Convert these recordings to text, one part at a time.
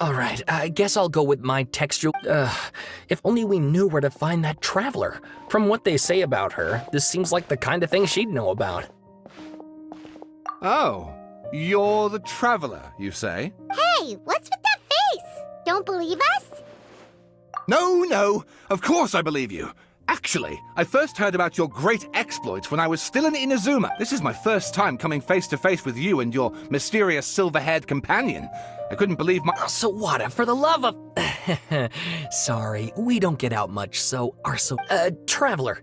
Alright, I guess I'll go with my textual. If only we knew where to find that traveler. From what they say about her, this seems like the kind of thing she'd know about. Oh, you're the traveler, you say? Hey, what's with that face? Don't believe us? No, of course I believe you. Actually, I first heard about your great exploits when I was still in Inazuma. This is my first time coming face to face with you and your mysterious silver-haired companion. I couldn't believe my— Sawada, for the love of— Sorry, we don't get out much, so— Traveler,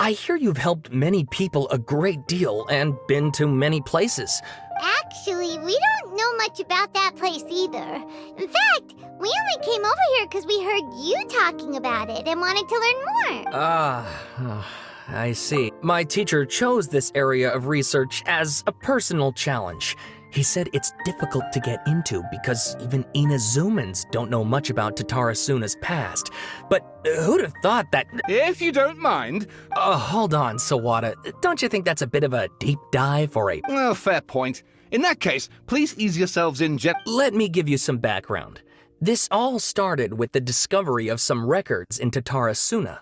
I hear you've helped many people a great deal and been to many places. Actually, we don't know much about that place either. In fact, we only came over here because we heard you talking about it and wanted to learn more. I see. My teacher chose this area of research as a personal challenge. He said it's difficult to get into because even Inazumans don't know much about Âtârasuna's past. But who'd have thought that— If you don't mind— hold on, Sawada. Don't you think that's a bit of a deep dive for a— Well, fair point. In that case, please ease yourselves in, Let me give you some background. This all started with the discovery of some records in Âtârasuna.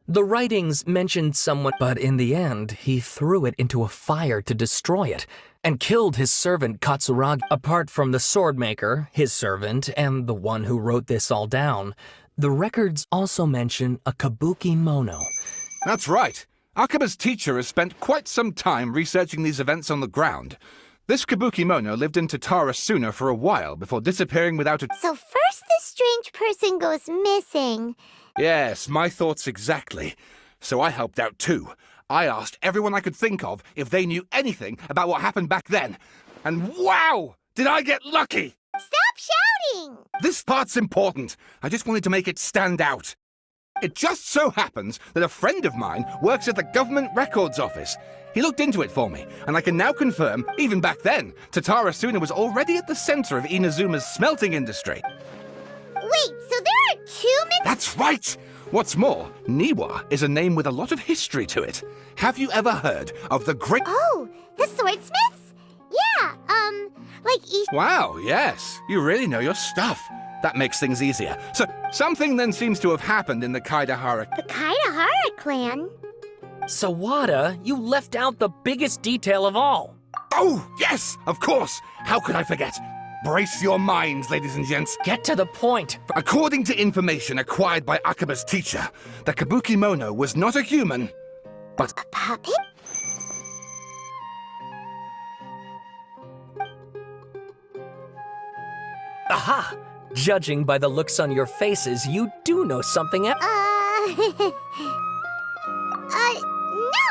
The writings mentioned someone, but in the end, he threw it into a fire to destroy it, and killed his servant Katsuragi. Apart from the swordmaker, his servant, and the one who wrote this all down, the records also mention a kabuki mono. That's right. Akaba's teacher has spent quite some time researching these events on the ground. This kabuki mono lived in Âtârasuna for a while before disappearing without a— So first this strange person goes missing. Yes, my thoughts exactly. So I helped out too. I asked everyone I could think of if they knew anything about what happened back then. And wow! Did I get lucky! Stop shouting! This part's important. I just wanted to make it stand out. It just so happens that a friend of mine works at the government records office. He looked into it for me, and I can now confirm, even back then, Âtârasuna was already at the center of Inazuma's smelting industry. Wait, so there are two That's right! What's more, Niwa is a name with a lot of history to it. Have you ever heard of the great— Oh, the swordsmiths? Yeah, like Wow, yes. You really know your stuff. That makes things easier. So, something then seems to have happened in the Kaidahara— The Kaidahara clan? Sawada, you left out the biggest detail of all. Oh, yes, of course. How could I forget? Brace your minds, ladies and gents. Get to the point. According to information acquired by Akaba's teacher, the kabuki mono was not a human, but A puppet? Aha! Judging by the looks on your faces, you do know something else.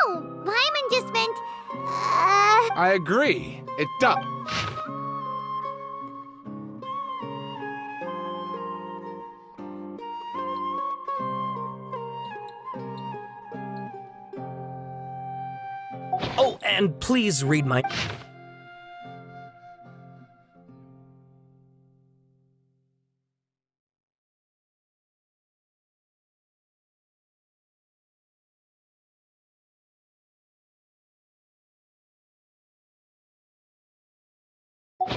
No! Paimon just meant, I agree. It does. Oh, and please read my—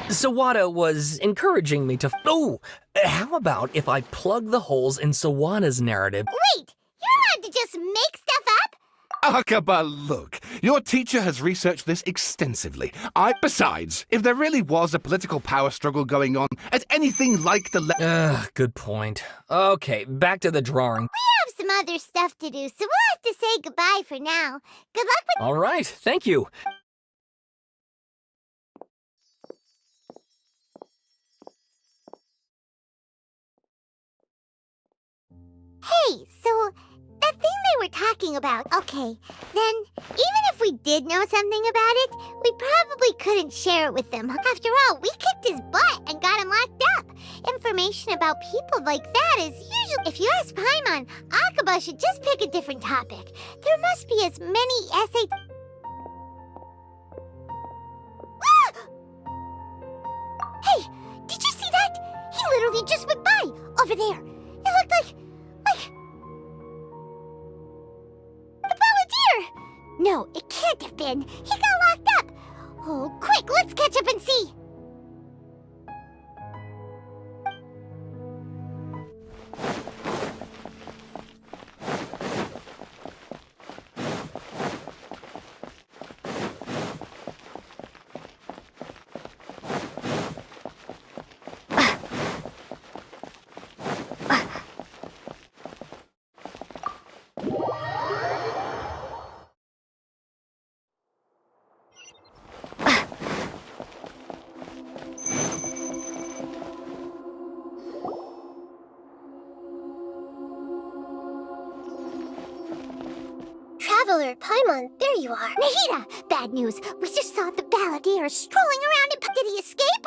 Sawada was encouraging me to— Oh! How about if I plug the holes in Sawada's narrative? Wait! You're allowed to just make stuff up? Akaba, look. Your teacher has researched this extensively. Besides, if there really was a political power struggle going on at anything like the Good point. Okay, back to the drawing. We have some other stuff to do, so we'll have to say goodbye for now. Good luck with— All right, thank you. Hey, so that thing they were talking about, okay, then even if we did know something about it, we probably couldn't share it with them. After all, we kicked his butt and got him locked up. Information about people like that is usually— If you ask Paimon, Akaba should just pick a different topic. There must be as many essays— Hey, did you see that? He literally just went by, over there. It looked like the Balladeer! No, it can't have been. He got locked up. Oh, quick, let's catch up and see. Counselor Paimon, there you are. Nahida, bad news. We just saw the balladeer strolling around. Did he escape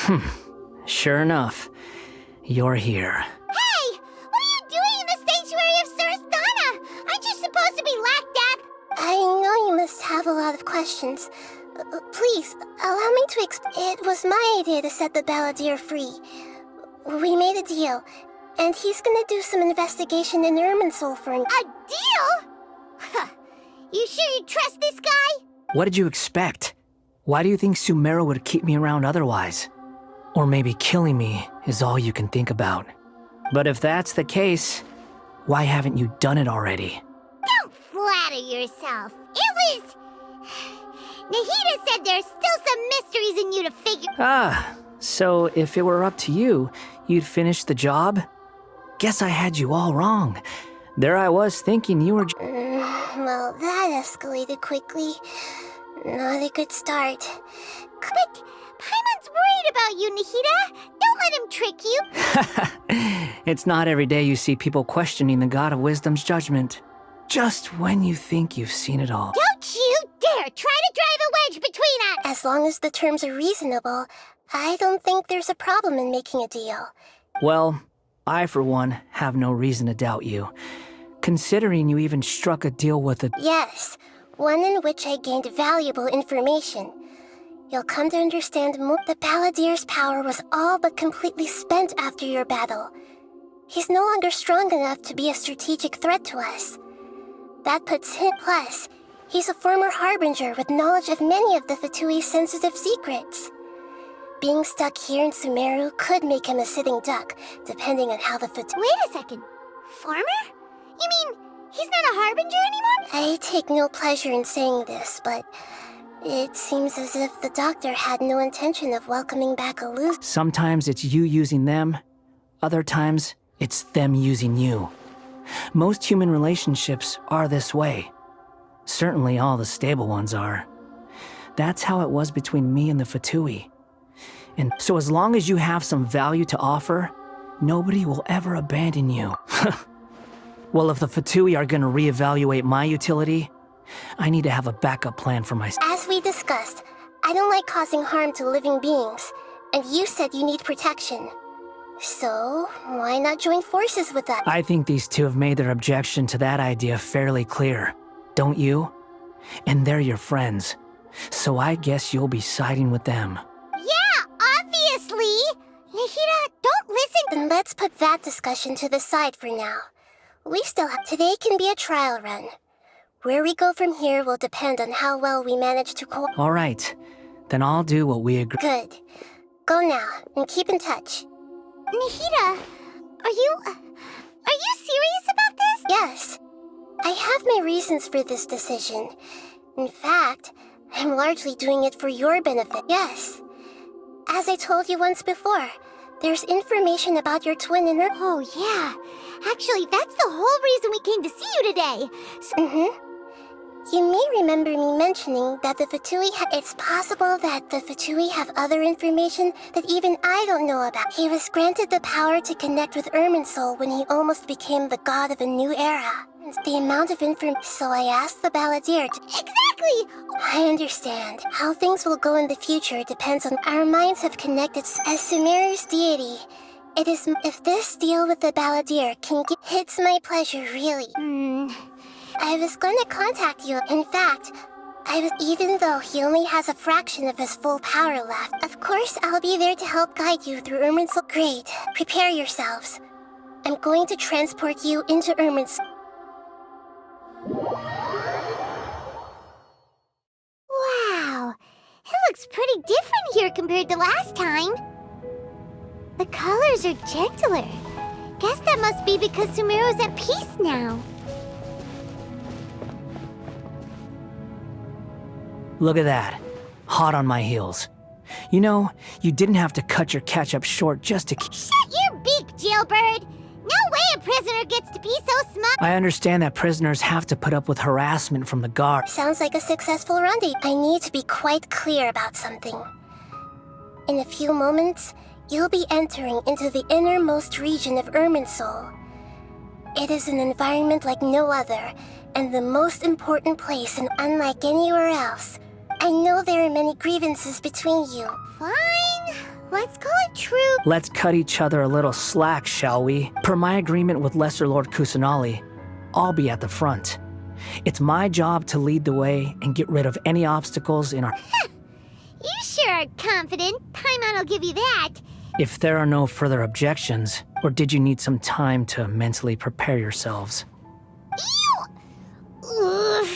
or... Sure enough, you're here. Hey! What are you doing in the sanctuary of Surasthana? Aren't you supposed to be lacked up? I know you must have a lot of questions. Please, allow me to It was my idea to set the balladeer free. We made a deal, and he's gonna do some investigation in Irminsul for A deal? Huh. You sure you trust this guy? What did you expect? Why do you think Sumeru would keep me around otherwise? Or maybe killing me is all you can think about. But if that's the case, why haven't you done it already? Don't flatter yourself. It was... Nahida said there's still some mysteries in you to figure... Ah, so if it were up to you, you'd finish the job? Guess I had you all wrong. There I was thinking you were... Well, that escalated quickly. Not a good start. But Paimon's worried about you, Nahida. Don't let him trick you. It's not every day you see people questioning the God of Wisdom's judgment. Just when you think you've seen it all. Don't you dare try to drive a wedge between us! As long as the terms are reasonable, I don't think there's a problem in making a deal. Well, I, for one, have no reason to doubt you. Considering you even struck a deal with a... Yes, one in which I gained valuable information. You'll come to understand more. The balladeer's power was all but completely spent after your battle. He's no longer strong enough to be a strategic threat to us. That puts him... Plus, he's a former harbinger with knowledge of many of the Fatui's sensitive secrets. Being stuck here in Sumeru could make him a sitting duck, depending on how the Fatui... Wait a second. Farmer? You mean he's not a harbinger anymore? I take no pleasure in saying this, but it seems as if the doctor had no intention of welcoming back a loser. Sometimes it's you using them, other times it's them using you. Most human relationships are this way. Certainly all the stable ones are. That's how it was between me and the Fatui. And so as long as you have some value to offer, nobody will ever abandon you. Well, if the Fatui are gonna reevaluate my utility, I need to have a backup plan for myself. As we discussed, I don't like causing harm to living beings, and you said you need protection. So, why not join forces with us? I think these two have made their objection to that idea fairly clear, don't you? And they're your friends, so I guess you'll be siding with them. Yeah, obviously! Nahida, don't listen! Then let's put that discussion to the side for now. We still have... Today can be a trial run. Where we go from here will depend on how well we manage to All right, then I'll do what we agree. Good. Go now, and keep in touch. Nahida, are you serious about this? Yes. I have my reasons for this decision. In fact, I'm largely doing it for your benefit. Yes. As I told you once before, there's information about your twin in her... Oh, yeah. Actually, that's the whole reason we came to see you today. You may remember me mentioning that the Fatui It's possible that the Fatui have other information that even I don't know about. He was granted the power to connect with Irminsul when he almost became the god of a new era. The amount of information... So I asked the balladeer to... Exactly! I understand. How things will go in the future depends on... Our minds have connected as Sumeru's deity. It is... If this deal with the balladeer can get... It's my pleasure, really. I was going to contact you. In fact, even though he only has a fraction of his full power left. Of course, I'll be there to help guide you through Irminsul. Great. Prepare yourselves. I'm going to transport you into Irminsul. Wow. It looks pretty different here compared to last time. The colors are gentler. Guess that must be because Sumeru's at peace now. Look at that. Hot on my heels. You know, you didn't have to cut your catch-up short just to... Shut your beak, jailbird! No way a prisoner gets to be so smug! I understand that prisoners have to put up with harassment from the guard. Sounds like a successful rendezvous. I need to be quite clear about something. In a few moments, you'll be entering into the innermost region of Irminsul. It is an environment like no other, and the most important place, and unlike anywhere else. I know there are many grievances between you. Fine. Let's call it true. Let's cut each other a little slack, shall we? Per my agreement with Lesser Lord Kusanali, I'll be at the front. It's my job to lead the way and get rid of any obstacles in our... You sure are confident. Paimon will give you that. If there are no further objections, or did you need some time to mentally prepare yourselves? Ew! Ugh,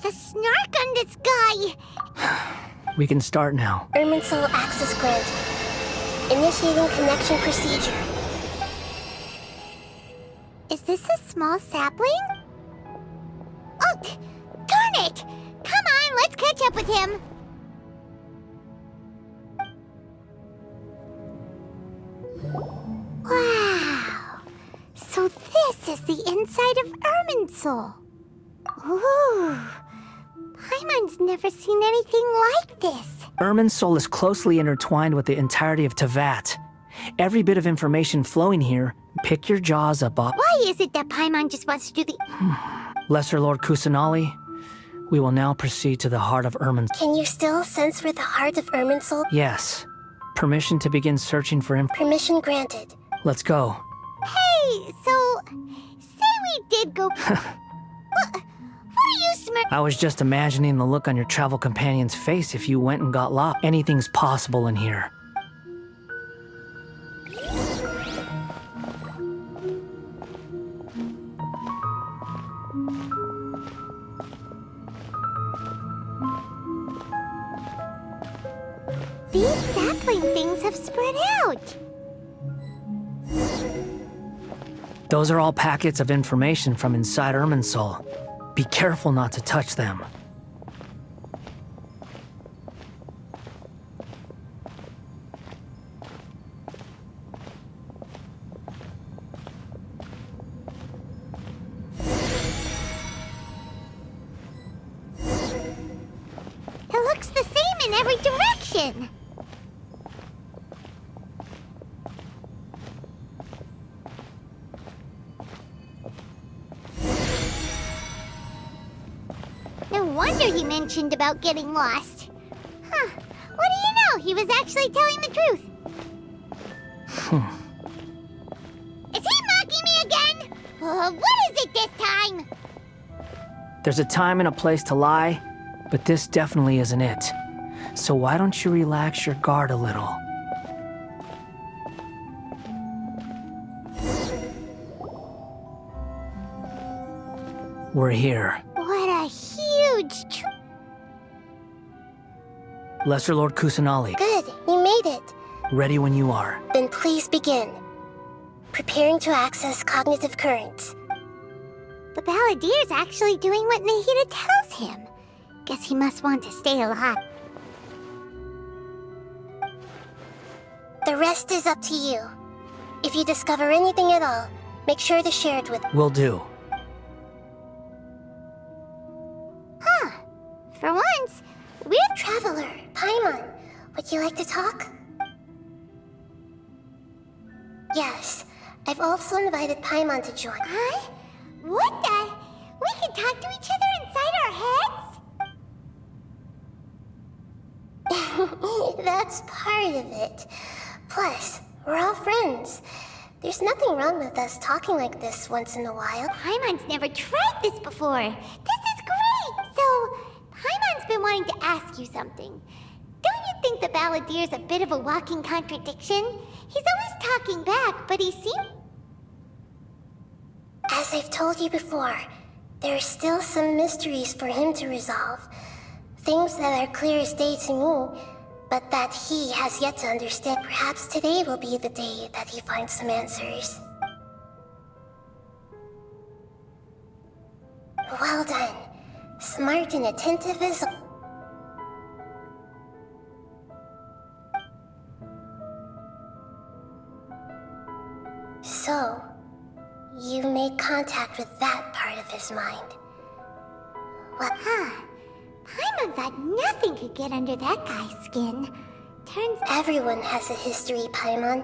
the snark on this guy. We can start now. Irminsul access granted. Initiating connection procedure. Is this a small sapling? Oh, darn it! Come on, let's catch up with him. Wow. So this is the inside of Irminsul. Ooh. Paimon's never seen anything like this. Irminsul is closely intertwined with the entirety of Teyvat. Every bit of information flowing here, pick your jaws up. Why is it that Paimon just wants to do the... Lesser Lord Kusanali, we will now proceed to the heart of Irminsul. Can you still sense where the heart of Irminsul? Yes. Permission to begin searching for Permission granted. Let's go. Hey, so... Say we did go... What are you I was just imagining the look on your travel companion's face if you went and got lost. Anything's possible in here. These sapling things have spread out. Those are all packets of information from inside Irminsul. Be careful not to touch them. It looks the same in every direction. No wonder he mentioned about getting lost. Huh. What do you know? He was actually telling the truth. Is he mocking me again? What is it this time? There's a time and a place to lie, but this definitely isn't it. So why don't you relax your guard a little? We're here. What a huge Lesser Lord Kusanali, Good, you made it. ready when you are. Then please begin. Preparing to access cognitive currents. The Balladeer's actually doing what Nahida tells him. Guess he must want to stay alive. The rest is up to you. If you discover anything at all, make sure to share it with... Will do. Huh. For once, we're... Traveler, Paimon, would you like to talk? Yes, I've also invited Paimon to join. Huh? What the? We can talk to each other inside our heads? That's part of it. Plus, we're all friends. There's nothing wrong with us talking like this once in a while. Paimon's never tried this before. This is great! So, Paimon's been wanting to ask you something. Don't you think the Balladeer's a bit of a walking contradiction? He's always talking back, but he seems... As I've told you before, there are still some mysteries for him to resolve. Things that are clear as day to me, but that he has yet to understand. Perhaps today will be the day that he finds some answers. Well done. Smart and attentive as... So, you made contact with that part of his mind. Well, Paimon thought nothing could get under that guy's skin. Turns out... everyone has a history, Paimon.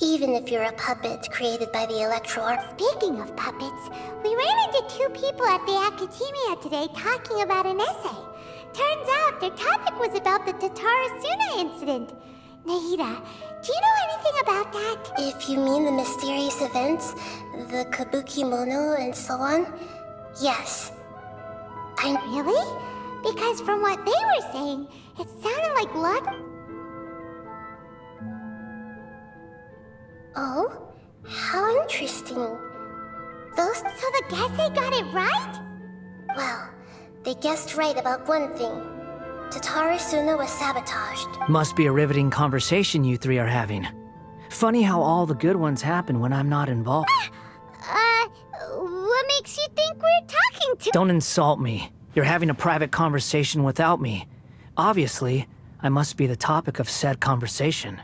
Even if you're a puppet created by the Electro Art. Speaking of puppets, we ran into two people at the Academia today talking about an essay. Turns out their topic was about the Âᴜ incident. Nahida, do you know anything about that? If you mean the mysterious events, the kabuki mono and so on, yes. Really? Because from what they were saying, it sounded like luck. Oh? How interesting. Those... So the Genshin got it right? Well, they guessed right about one thing. Âᴜ was sabotaged. Must be a riveting conversation you three are having. Funny how all the good ones happen when I'm not involved. What makes you think we're talking to... Don't insult me. You're having a private conversation without me. Obviously, I must be the topic of said conversation.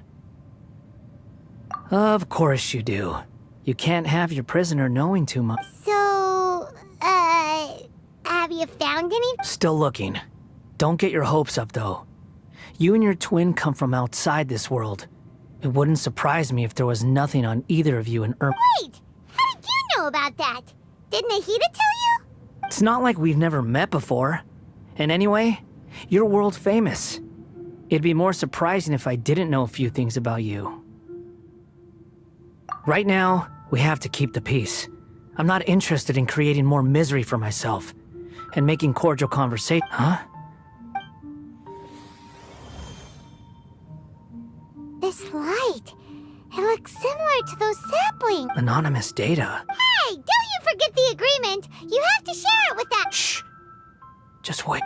Of course you do. You can't have your prisoner knowing too much. So, have you found any? Still looking. Don't get your hopes up, though. You and your twin come from outside this world. It wouldn't surprise me if there was nothing on either of you in Wait! How did you know about that? Did Nahida tell you? It's not like we've never met before. And anyway, you're world famous. It'd be more surprising if I didn't know a few things about you. Right now, we have to keep the peace. I'm not interested in creating more misery for myself and making cordial conversation. Huh? This light. It looks similar to those saplings. Anonymous data. Hey, don't you forget the agreement. You have to share it with that. Shh. Just wait.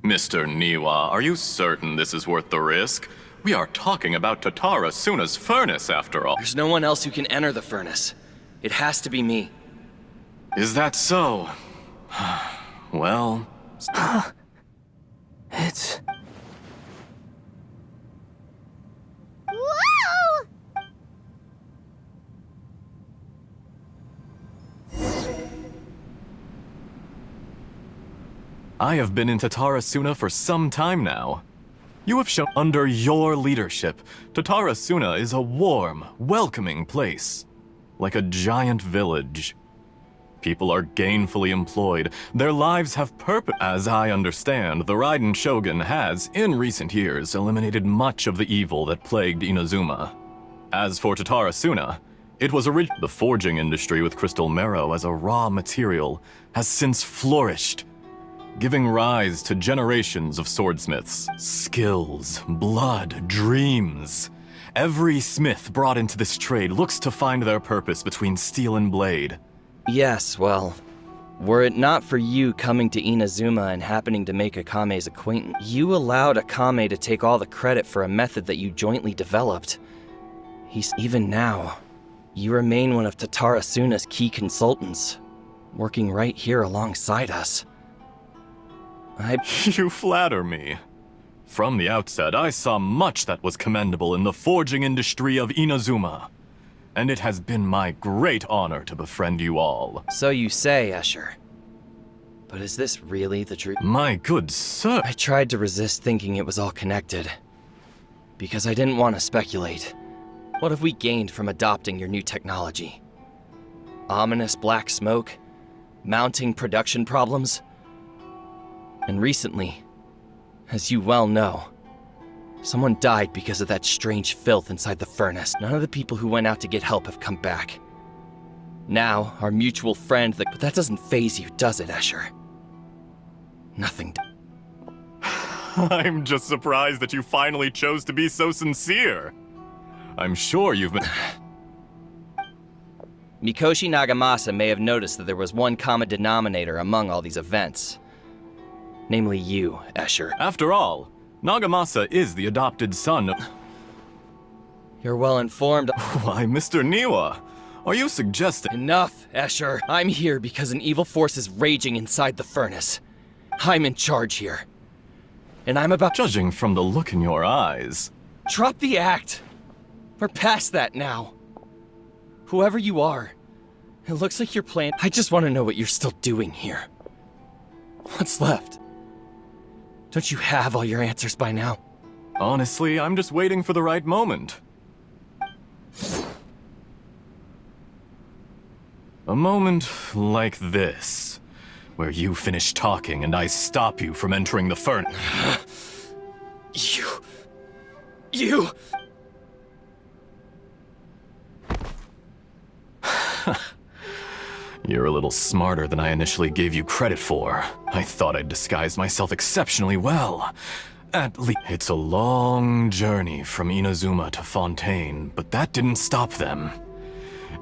Mr. Niwa, are you certain this is worth the risk? We are talking about Âᴜ furnace, after all. There's no one else who can enter the furnace. It has to be me. Is that so? Well... It's... Whoa! I have been in Âᴜ for some time now. You have shown under your leadership, Âᴜ is a warm, welcoming place. Like a giant village. People are gainfully employed. Their lives have purpose. As I understand, the Raiden Shogun has, in recent years, eliminated much of the evil that plagued Inazuma. As for Âᴜ, it was the forging industry with crystal marrow as a raw material has since flourished, giving rise to generations of swordsmiths. Skills, blood, dreams. Every smith brought into this trade looks to find their purpose between steel and blade. Yes, well, were it not for you coming to Inazuma and happening to make Akame's acquaintance, you allowed Akame to take all the credit for a method that you jointly developed. Even now, you remain one of Âᴜ's key consultants, working right here alongside us. You flatter me. From the outset, I saw much that was commendable in the forging industry of Inazuma. And it has been my great honor to befriend you all. So you say, Escher. But is this really the truth? My good sir. I tried to resist thinking it was all connected. Because I didn't want to speculate. What have we gained from adopting your new technology? Ominous black smoke? Mounting production problems? And recently, as you well know, someone died because of that strange filth inside the furnace. None of the people who went out to get help have come back. Now, our mutual friend, but that doesn't faze you, does it, Escher? Nothing. I'm just surprised that you finally chose to be so sincere. I'm sure you've been... Mikoshi Nagamasa may have noticed that there was one common denominator among all these events. Namely you, Escher. After all, Nagamasa is the adopted son of... You're well informed. Why, Mr. Niwa, are you suggesting... Enough, Escher. I'm here because an evil force is raging inside the furnace. I'm in charge here. And I'm about... Judging from the look in your eyes... Drop the act! We're past that now. Whoever you are, it looks like you're playing... I just want to know what you're still doing here. What's left? Don't you have all your answers by now? Honestly, I'm just waiting for the right moment. A moment like this, where you finish talking and I stop you from entering the furnace. You... You're a little smarter than I initially gave you credit for. I thought I'd disguised myself exceptionally well. At least it's a long journey from Inazuma to Fontaine, but that didn't stop them.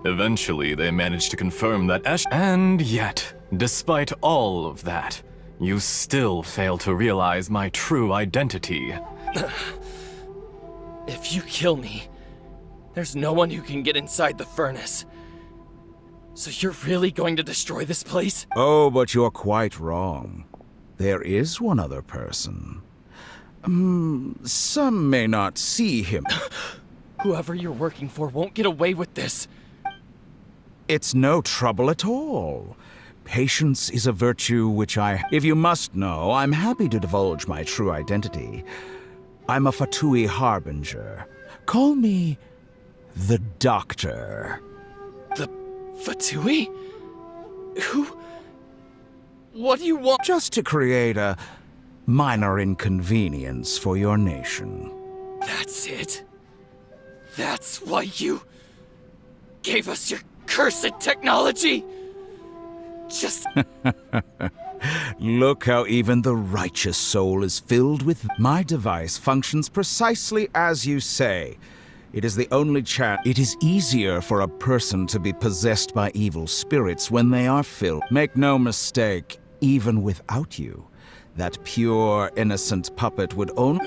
Eventually, they managed to confirm that and yet, despite all of that, you still fail to realize my true identity. If you kill me, there's no one who can get inside the furnace. So you're really going to destroy this place? Oh, but you're quite wrong. There is one other person. Some may not see him. Whoever you're working for won't get away with this. It's no trouble at all. Patience is a virtue which if you must know, I'm happy to divulge my true identity. I'm a Âᴜ̈ğy harbinger. Call me the Doctor. The Âᴜ̈̈y? Who? What do you want? Just to create a minor inconvenience for your nation. That's it? That's why you gave us your cursed technology? Just... Look how even the righteous soul is filled with... My device functions precisely as you say. It is the only chance. It is easier for a person to be possessed by evil spirits when they are filled. Make no mistake, even without you, that pure, innocent puppet would only...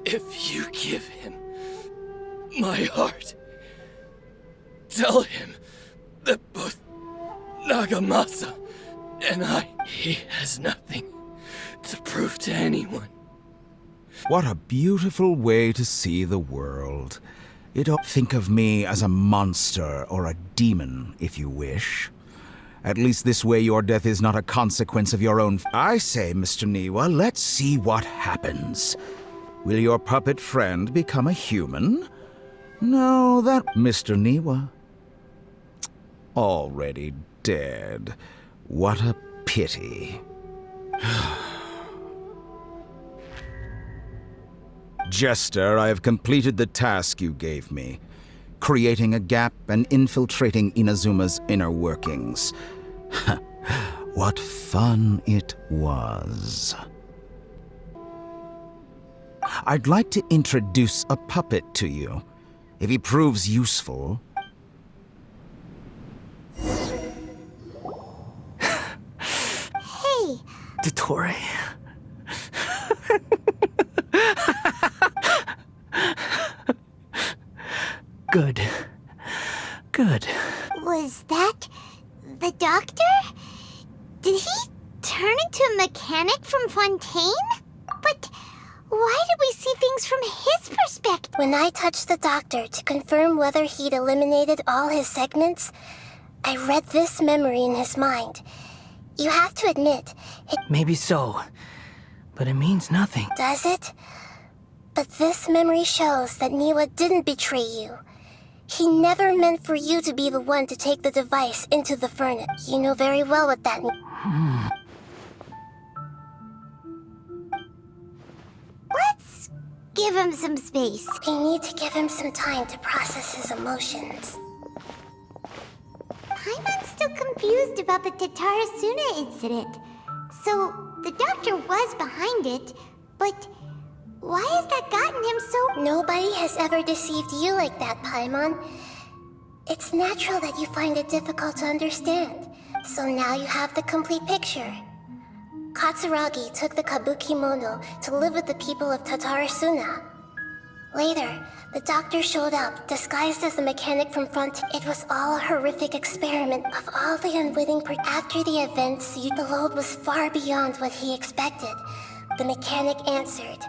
If you give him my heart, tell him that both Nagamasa and he has nothing to prove to anyone. What a beautiful way to see the world. Think of me as a monster or a demon, if you wish. At least this way your death is not a consequence of your own... I say, Mr. Niwa, let's see what happens. Will your puppet friend become a human? No, that... Mr. Niwa. Already dead. What a pity. Jester, I have completed the task you gave me. Creating a gap and infiltrating Inazuma's inner workings. What fun it was. I'd like to introduce a puppet to you. If he proves useful... Hey! Dottore. Good. Good. Was that the Doctor? Did he turn into a mechanic from Fontaine? But why did we see things from his perspective? When I touched the Doctor to confirm whether he'd eliminated all his segments, I read this memory in his mind. You have to admit, it... Maybe so, but it means nothing. Does it? But this memory shows that Niwa didn't betray you. He never meant for you to be the one to take the device into the furnace. You know very well what that means. Let's give him some space. We need to give him some time to process his emotions. Paimon's still confused about the Âᴜ̈̈y incident. So, the Doctor was behind it, but why has that gotten him so... Nobody has ever deceived you like that, Paimon. It's natural that you find it difficult to understand. So now you have the complete picture. Katsuragi took the Kabukimono to live with the people of Âᴜ̈̈y. Later, the Doctor showed up, disguised as the mechanic from Fontaine. It was all a horrific experiment of all the unwitting After the events, the load was far beyond what he expected. The mechanic answered.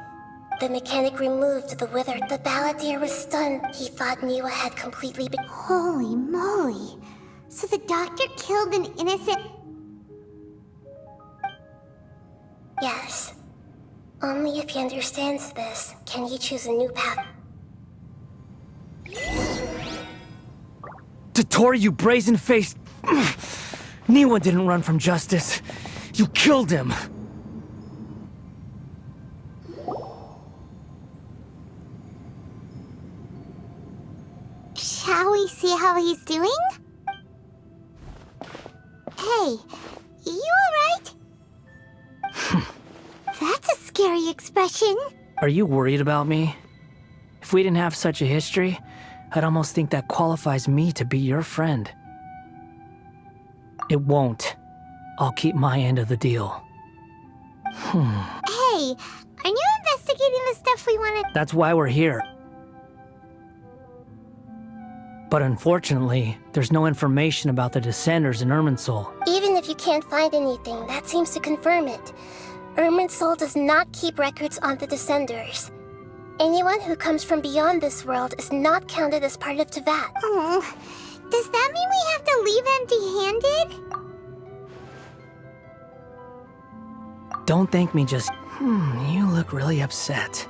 The mechanic removed the wither. The balladeer was stunned. He thought Niwa had completely been... Holy moly. So the Doctor killed an innocent... Yes. Only if he understands this can he choose a new path. Toriu, you brazen-faced... Niwa didn't run from justice. You killed him. Shall we see how he's doing? Hey, you alright? That's a scary expression. Are you worried about me? If we didn't have such a history, I'd almost think that qualifies me to be your friend. It won't. I'll keep my end of the deal. Hey, aren't you investigating the stuff we wanted? That's why we're here. But unfortunately, there's no information about the Descenders in Irminsul. Even if you can't find anything, that seems to confirm it. Irminsul does not keep records on the Descenders. Anyone who comes from beyond this world is not counted as part of Teyvat. Oh, does that mean we have to leave empty-handed? Don't thank me, just... you look really upset.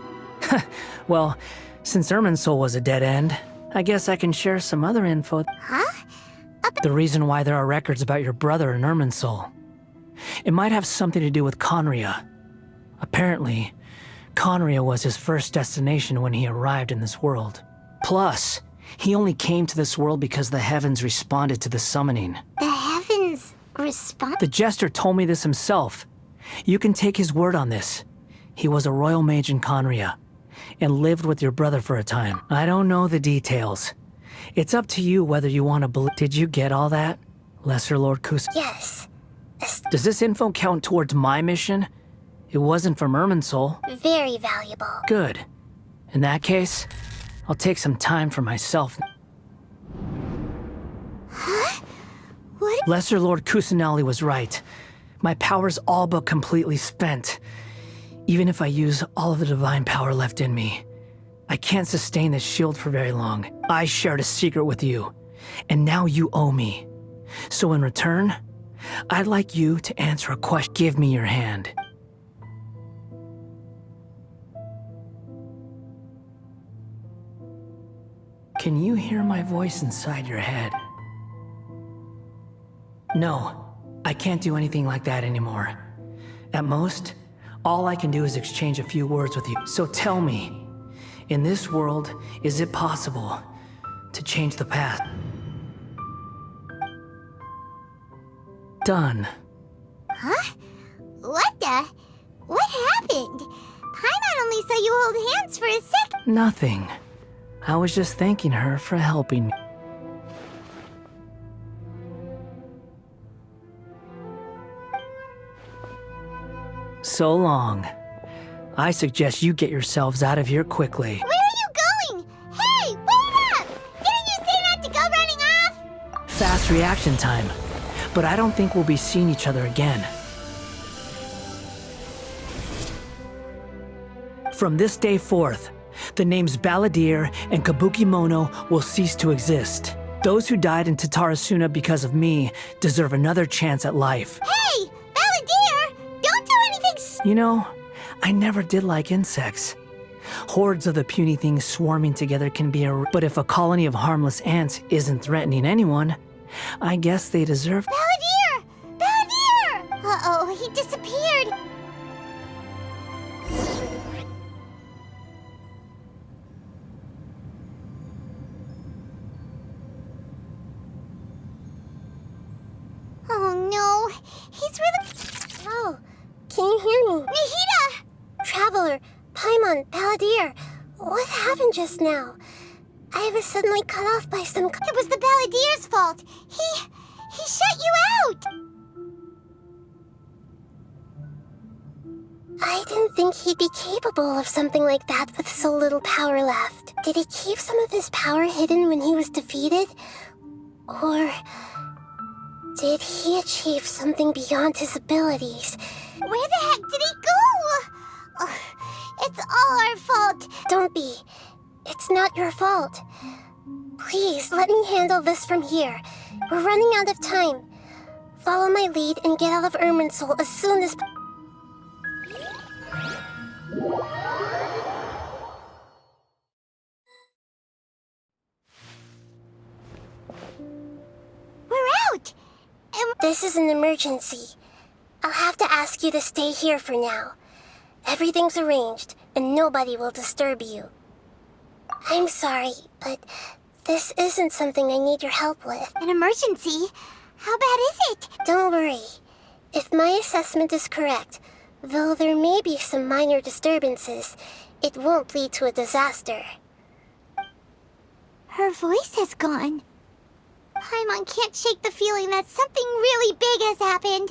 Well, since Irminsul was a dead end, I guess I can share some other info. Huh? The reason why there are records about your brother in Irminsul. It might have something to do with Khaenri'ah. Apparently, Khaenri'ah was his first destination when he arrived in this world. Plus, he only came to this world because the heavens responded to the summoning. The heavens respond? The Jester told me this himself. You can take his word on this. He was a royal mage in Khaenri'ah, and lived with your brother for a time. I don't know the details. It's up to you whether you want to believe. Did you get all that, Lesser Lord Kus? Yes. Does this info count towards my mission? It wasn't from Irminsul. Very valuable. Good. In that case, I'll take some time for myself. Huh? What? Lesser Lord Kusanali was right. My power's all but completely spent. Even if I use all of the divine power left in me, I can't sustain this shield for very long. I shared a secret with you, and now you owe me. So in return, I'd like you to answer a question. Give me your hand. Can you hear my voice inside your head? No, I can't do anything like that anymore. At most, all I can do is exchange a few words with you. So tell me, in this world, is it possible to change the past? Done. Huh? What the? What happened? Paimon only saw you hold hands for a sec. Nothing. I was just thanking her for helping me. So long. I suggest you get yourselves out of here quickly. Where are you going? Hey, wait up! Didn't you say not to go running off? Fast reaction time. But I don't think we'll be seeing each other again. From this day forth, the names Balladeer and Kabukimono will cease to exist. Those who died in Ṭatarasuna because of me deserve another chance at life. Hey, Balladeer! Don't do anything You know, I never did like insects. Hordes of the puny things swarming together can be but if a colony of harmless ants isn't threatening anyone, I guess they deserve... Balladeer! Balladeer! Uh-oh, he disappeared. Oh no, he's really... Oh, can you hear me? Nahida! Traveler, Paimon, Balladeer, what happened just now? I was suddenly cut off by some... It was the Balladeer's fault. He shut you out. I didn't think he'd be capable of something like that with so little power left. Did he keep some of his power hidden when he was defeated? Or... did he achieve something beyond his abilities? Where the heck did he go? Ugh, it's all our fault. Don't be. It's not your fault. Please, let me handle this from here. We're running out of time. Follow my lead and get out of Irminsul as soon as... This is an emergency. I'll have to ask you to stay here for now. Everything's arranged, and nobody will disturb you. I'm sorry, but this isn't something I need your help with. An emergency? How bad is it? Don't worry. If my assessment is correct, though there may be some minor disturbances, it won't lead to a disaster. Her voice has gone. Paimon can't shake the feeling that something really big has happened.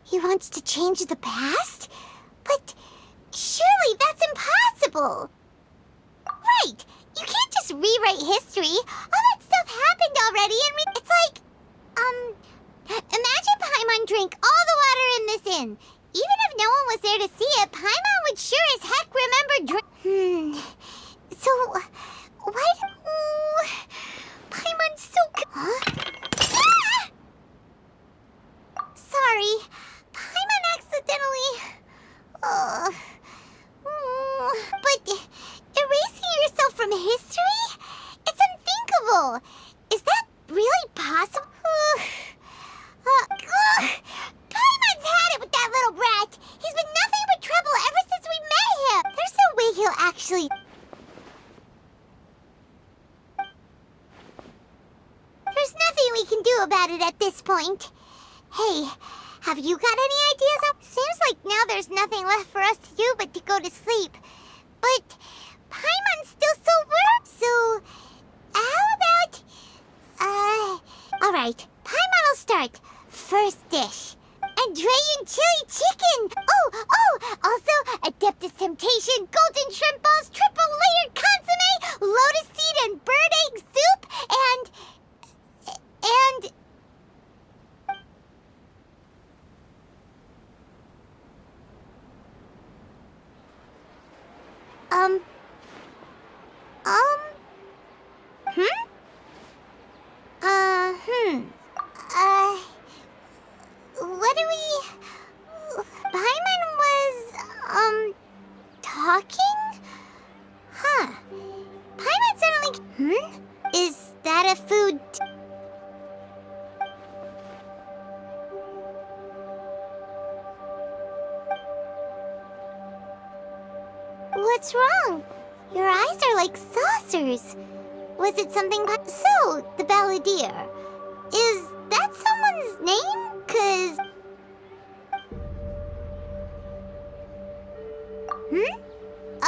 He wants to change the past? But surely that's impossible! Right! You can't just rewrite history! All that stuff happened already and it's like... Imagine Paimon drank all the water in this inn. Even if no one was there to see it, Paimon would sure as heck remember So... why Paimon's so... Huh? Ah! Sorry. Paimon accidentally... But erasing yourself from history? It's unthinkable! Is that really possible? Paimon's had it with that little brat! He's been nothing but trouble ever since we met him! There's no way he'll actually... There's nothing we can do about it at this point. Hey, have you got any ideas? Seems like now there's nothing left for us to do but to go to sleep. But Paimon's still so weird. So, how about... Alright, Paimon will start. First dish. Andrean chili chicken! Oh! Also, Adeptus Temptation, golden shrimp balls, triple layered consomme, lotus seed and bird egg soup, and... What do we... Paimon was, talking? Huh. Paimon suddenly... Is that a food... What's wrong? Your eyes are like saucers. Was it something... So, the balladeer. Is that someone's name? 'Cause...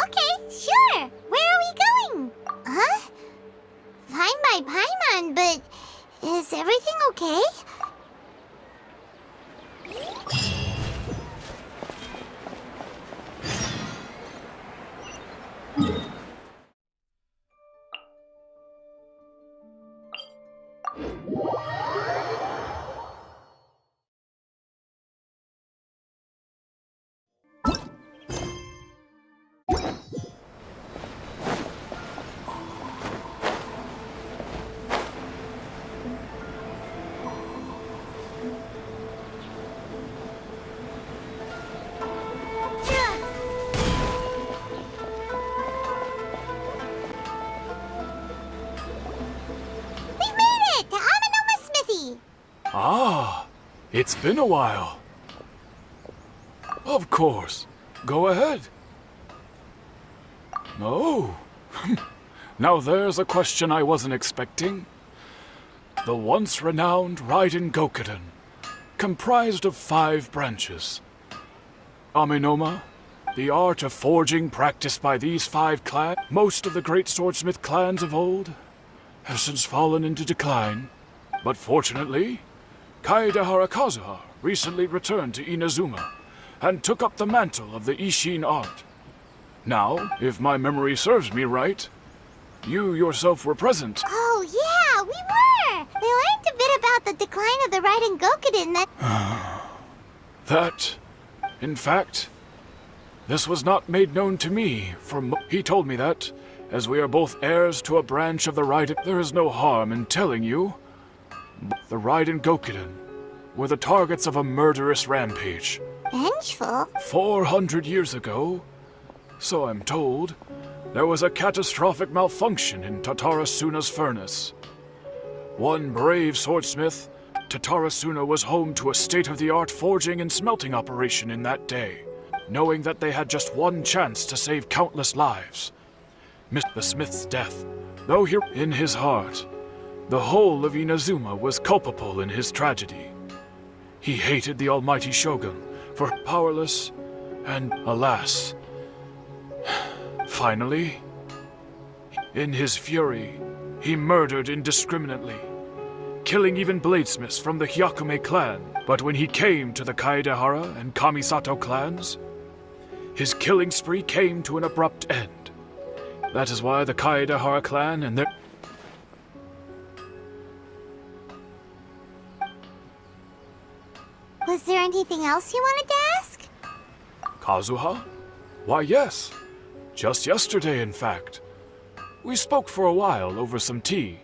Okay, sure. Where are we going? Huh? Fine by Paimon, but... Is everything okay? Ah, it's been a while. Of course. Go ahead. Oh. Now there's a question I wasn't expecting. The once renowned Raiden Gokuden, comprised of 5 branches. Aminoma, the art of forging practiced by these 5 clans, most of the great swordsmith clans of old, have since fallen into decline. But fortunately, Kaedehara Kazuha recently returned to Inazuma and took up the mantle of the Ishin art. Now, if my memory serves me right, you yourself were present. Oh yeah, we were! We learned a bit about the decline of the Raiden Gokuden That, in fact, this was not made known to me, for he told me that, as we are both heirs to a branch of the Raiden, there is no harm in telling you. The Raiden Gokuden were the targets of a murderous rampage. Vengeful? 400 years ago, so I'm told, there was a catastrophic malfunction in Âtârasûna's furnace. One brave swordsmith, Âtârasûna was home to a state-of-the-art forging and smelting operation in that day, knowing that they had just one chance to save countless lives. The smith's death, though here in his heart, the whole of Inazuma was culpable in his tragedy. He hated the almighty shogun for powerless and, alas, finally, in his fury, he murdered indiscriminately, killing even bladesmiths from the Hyakume clan. But when he came to the Kaedehara and Kamisato clans, his killing spree came to an abrupt end. That is why the Kaedehara clan and their... Was there anything else you wanted to ask? Kazuha? Why, yes. Just yesterday, in fact. We spoke for a while over some tea.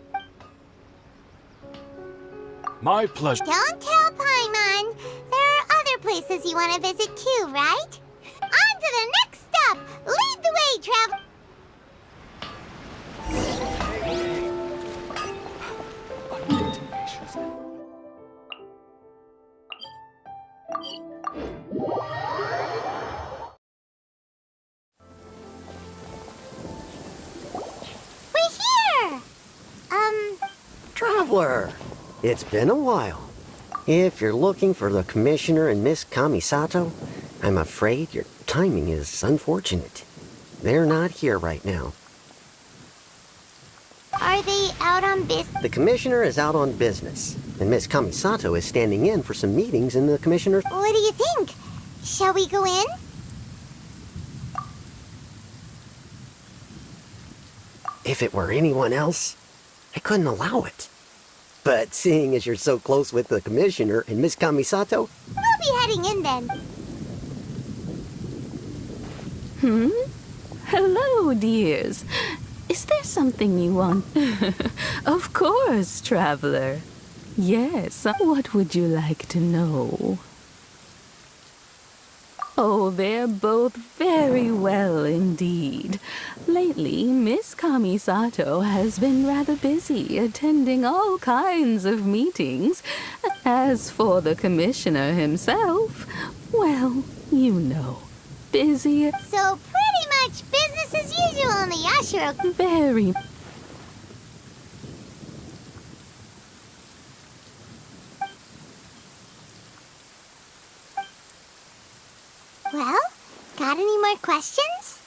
My pleasure. Don't tell Paimon. There are other places you want to visit too, right? On to the next stop! Lead the way, travel... We're here! Traveler, it's been a while. If you're looking for the Commissioner and Miss Kamisato, I'm afraid your timing is unfortunate. They're not here right now. Are they out on business? The Commissioner is out on business, and Miss Kamisato is standing in for some meetings in the Commissioner's... What do you think? Shall we go in? If it were anyone else, I couldn't allow it. But seeing as you're so close with the Commissioner and Miss Kamisato... We'll be heading in then. Hello, dears. Is there something you want? Of course, traveler. Yes, what would you like to know? Oh, they're both very well indeed. Lately, Miss Kamisato has been rather busy attending all kinds of meetings. As for the Commissioner himself, well, you know, busy. So pretty much business as usual in the Yashiro. Very. Well, got any more questions?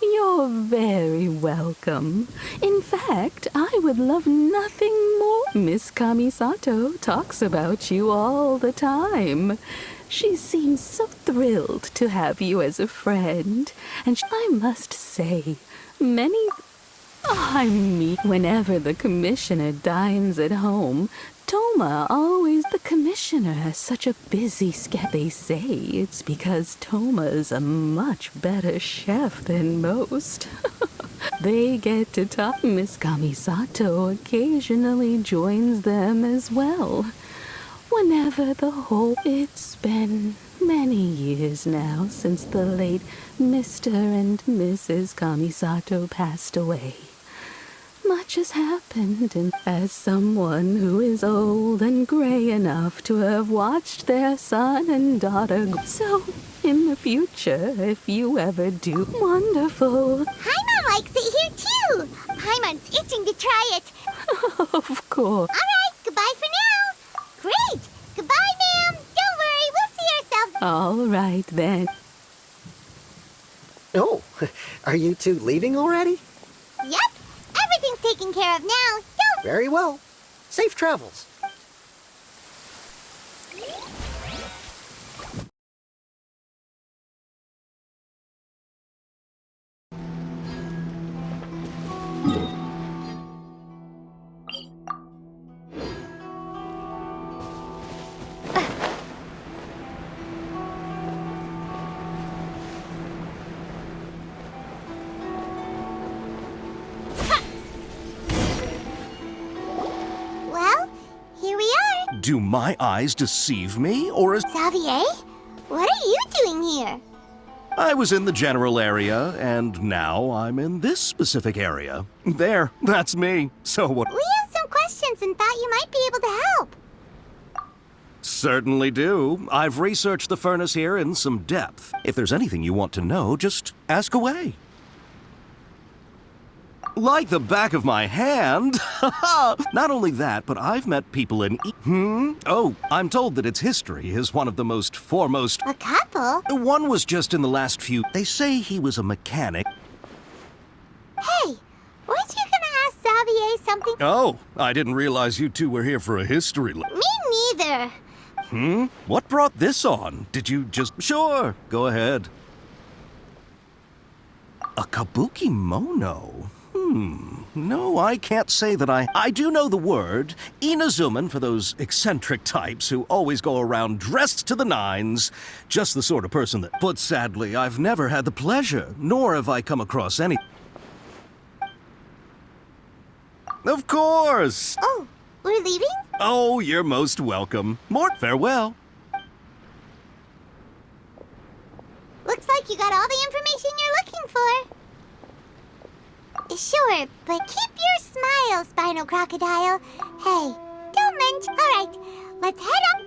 You're very welcome. In fact, I would love nothing more. Miss Kamisato talks about you all the time. She seems so thrilled to have you as a friend. And I must say, whenever the Commissioner dines at home, Toma always... The Commissioner has such a busy schedule. They say it's because Toma's a much better chef than most. They get to talk. Miss Kamisato occasionally joins them as well. Whenever the whole... It's been many years now since the late Mr. and Mrs. Kamisato passed away. Much has happened, and as someone who is old and gray enough to have watched their son and daughter so in the future, if you ever do, wonderful. Paimon likes it here too. Paimon's itching to try it. Of course. All right, goodbye for now. Great. Goodbye, ma'am. Don't worry, we'll see ourselves. All right, then. Oh, are you two leaving already? Yep. Everything's taken care of now. Don't... Very well. Safe travels. Do my eyes deceive me, or is... Xavier? What are you doing here? I was in the general area, and now I'm in this specific area. There, that's me. So what? We have some questions and thought you might be able to help. Certainly do. I've researched the furnace here in some depth. If there's anything you want to know, just ask away. Like the back of my hand. Not only that, but I've met people in Oh, I'm told that its history is one of the most foremost. A couple? One was just in the last few. They say he was a mechanic. Hey, weren't you gonna ask Xavier something? Oh, I didn't realize you two were here for a history lesson. Me neither. What brought this on? Did you just... Sure, go ahead. A kabuki mono? No, I can't say that I do know the word. Inazuman for those eccentric types who always go around dressed to the nines. Just the sort of person that... But sadly, I've never had the pleasure, nor have I come across any... Of course! Oh, we're leaving? Oh, you're most welcome. More farewell. Looks like you got all the information you're looking for. Sure, but keep your smile, Spinal Crocodile. Hey, don't mention... All right, let's head up.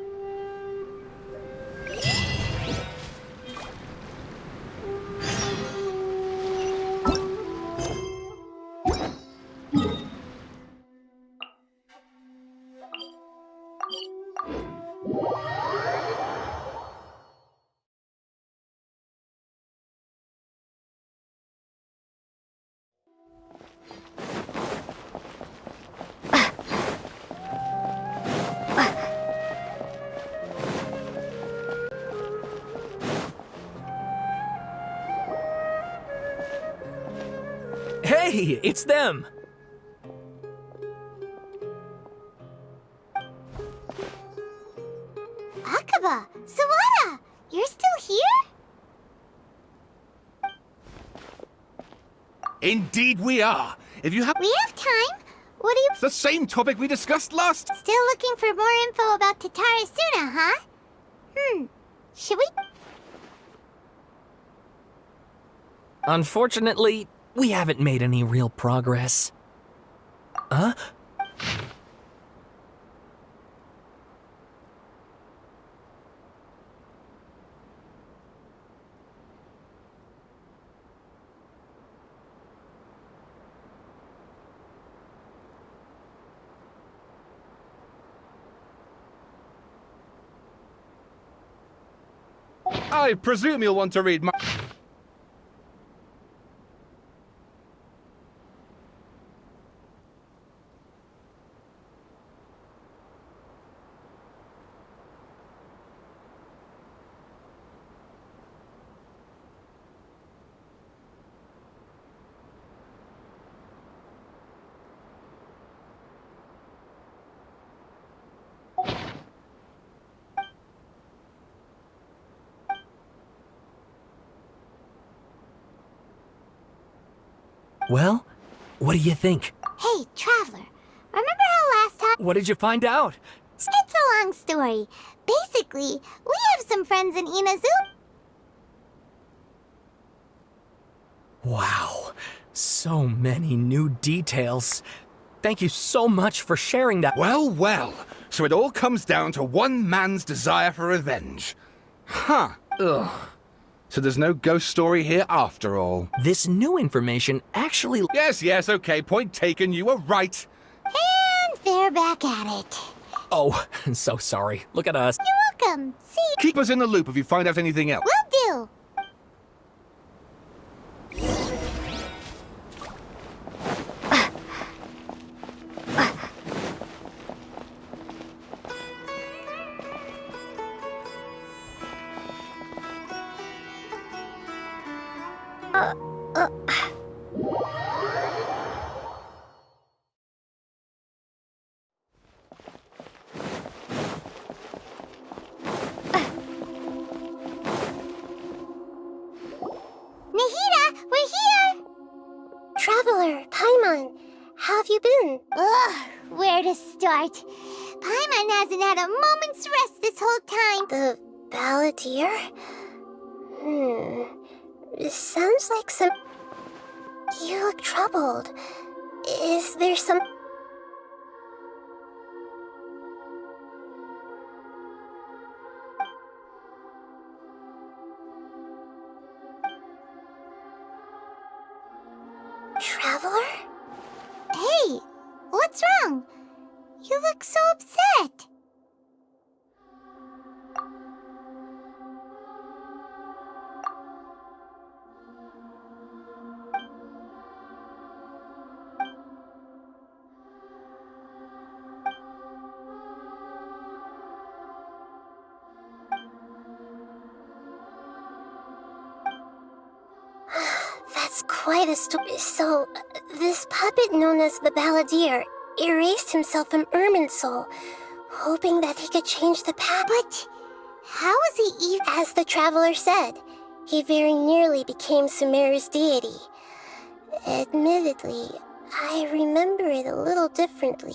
Hey, it's them! Akaba, Sawada, you're still here? Indeed we are. If you have... We have time. What do you... The same topic we discussed last... Still looking for more info about Tatarasuna, huh? Should we... Unfortunately, we haven't made any real progress. Huh? I presume you'll want to read my... Well, what do you think? Hey, Traveler, remember how last time... What did you find out? It's a long story. Basically, we have some friends in Inazu. Wow, so many new details. Thank you so much for sharing that. Well, well. So it all comes down to one man's desire for revenge. Huh. Ugh. So there's no ghost story here after all. This new information actually... Yes, okay. Point taken. You were right. And they're back at it. Oh, so sorry. Look at us. You're welcome. See you. Keep us in the loop if you find out anything else. Will do. Nahida, we're here! Traveler, Paimon, how have you been? Ugh, where to start? Paimon hasn't had a moment's rest this whole time. The Balladeer? Sounds like some... You look troubled. Is there some... Traveler? Hey, what's wrong? You look so upset. That's quite a story. So, this puppet known as the Balladeer erased himself from Irminsul, hoping that he could change the past. But how is he even... As the Traveler said, he very nearly became Sumeru's deity. Admittedly, I remember it a little differently.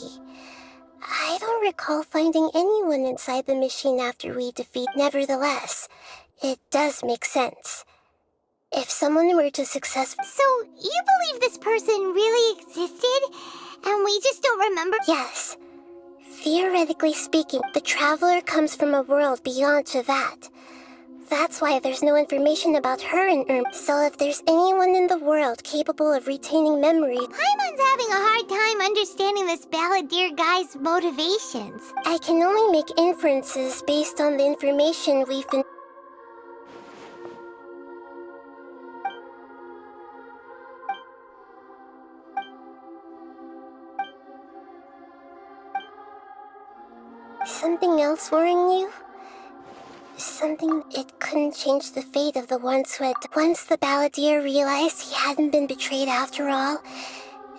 I don't recall finding anyone inside the machine after we defeat. Nevertheless, it does make sense. If someone were to successfully... So, you believe this person really existed, and we just don't remember? Yes. Theoretically speaking, the Traveler comes from a world beyond Ťᴏfyŝ. That's why there's no information about her in So if there's anyone in the world capable of retaining memory... Paimon's having a hard time understanding this Balladeer guy's motivations. I can only make inferences based on the information we've been... Something else worrying you? Something it couldn't change the fate of the ones who had... Once the Balladeer realized he hadn't been betrayed after all,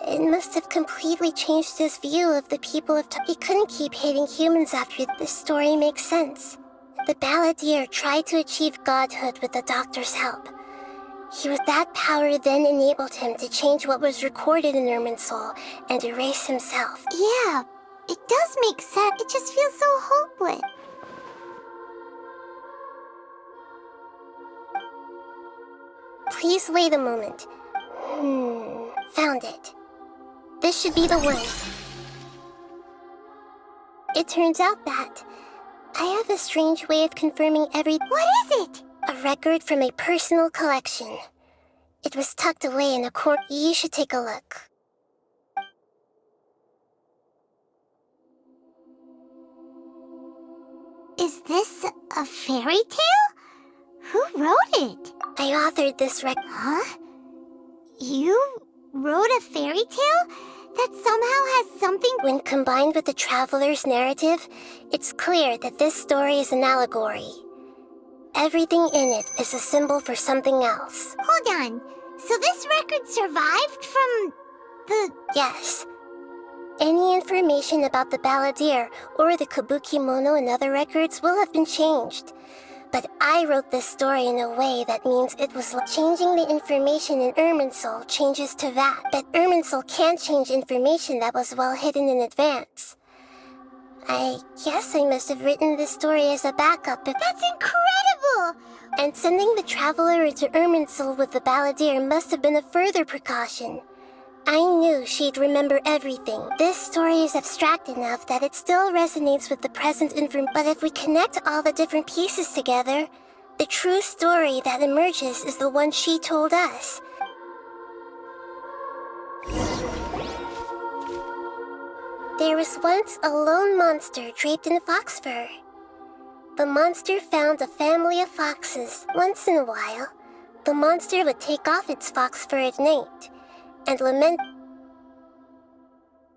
it must have completely changed his view of the people of He couldn't keep hating humans after this story makes sense. The Balladeer tried to achieve godhood with the Doctor's help. That power then enabled him to change what was recorded in Irminsul and erase himself. Yeah, it does make sense. It just feels so hopeless. Please wait a moment. Found it. This should be the one. It turns out that I have a strange way of confirming every... What is it? A record from a personal collection. It was tucked away in a corner. You should take a look. Is this a fairy tale? Who wrote it? I authored this record. Huh? You wrote a fairy tale? That somehow has something... When combined with the Traveler's narrative, it's clear that this story is an allegory. Everything in it is a symbol for something else. Hold on. So this record survived from the... Yes. Any information about the Balladeer or the Kabuki-mono and other records will have been changed. But I wrote this story in a way that means it was changing the information in Irminsul changes Ťᴏfyŝ. But Irminsul can't change information that was well hidden in advance. I guess I must have written this story as a backup. That's incredible! And sending the Traveler into Irminsul with the Balladeer must have been a further precaution. I knew she'd remember everything. This story is abstract enough that it still resonates with the present information. But if we connect all the different pieces together, the true story that emerges is the one she told us. There was once a lone monster draped in fox fur. The monster found a family of foxes. Once in a while, the monster would take off its fox fur at night and lament.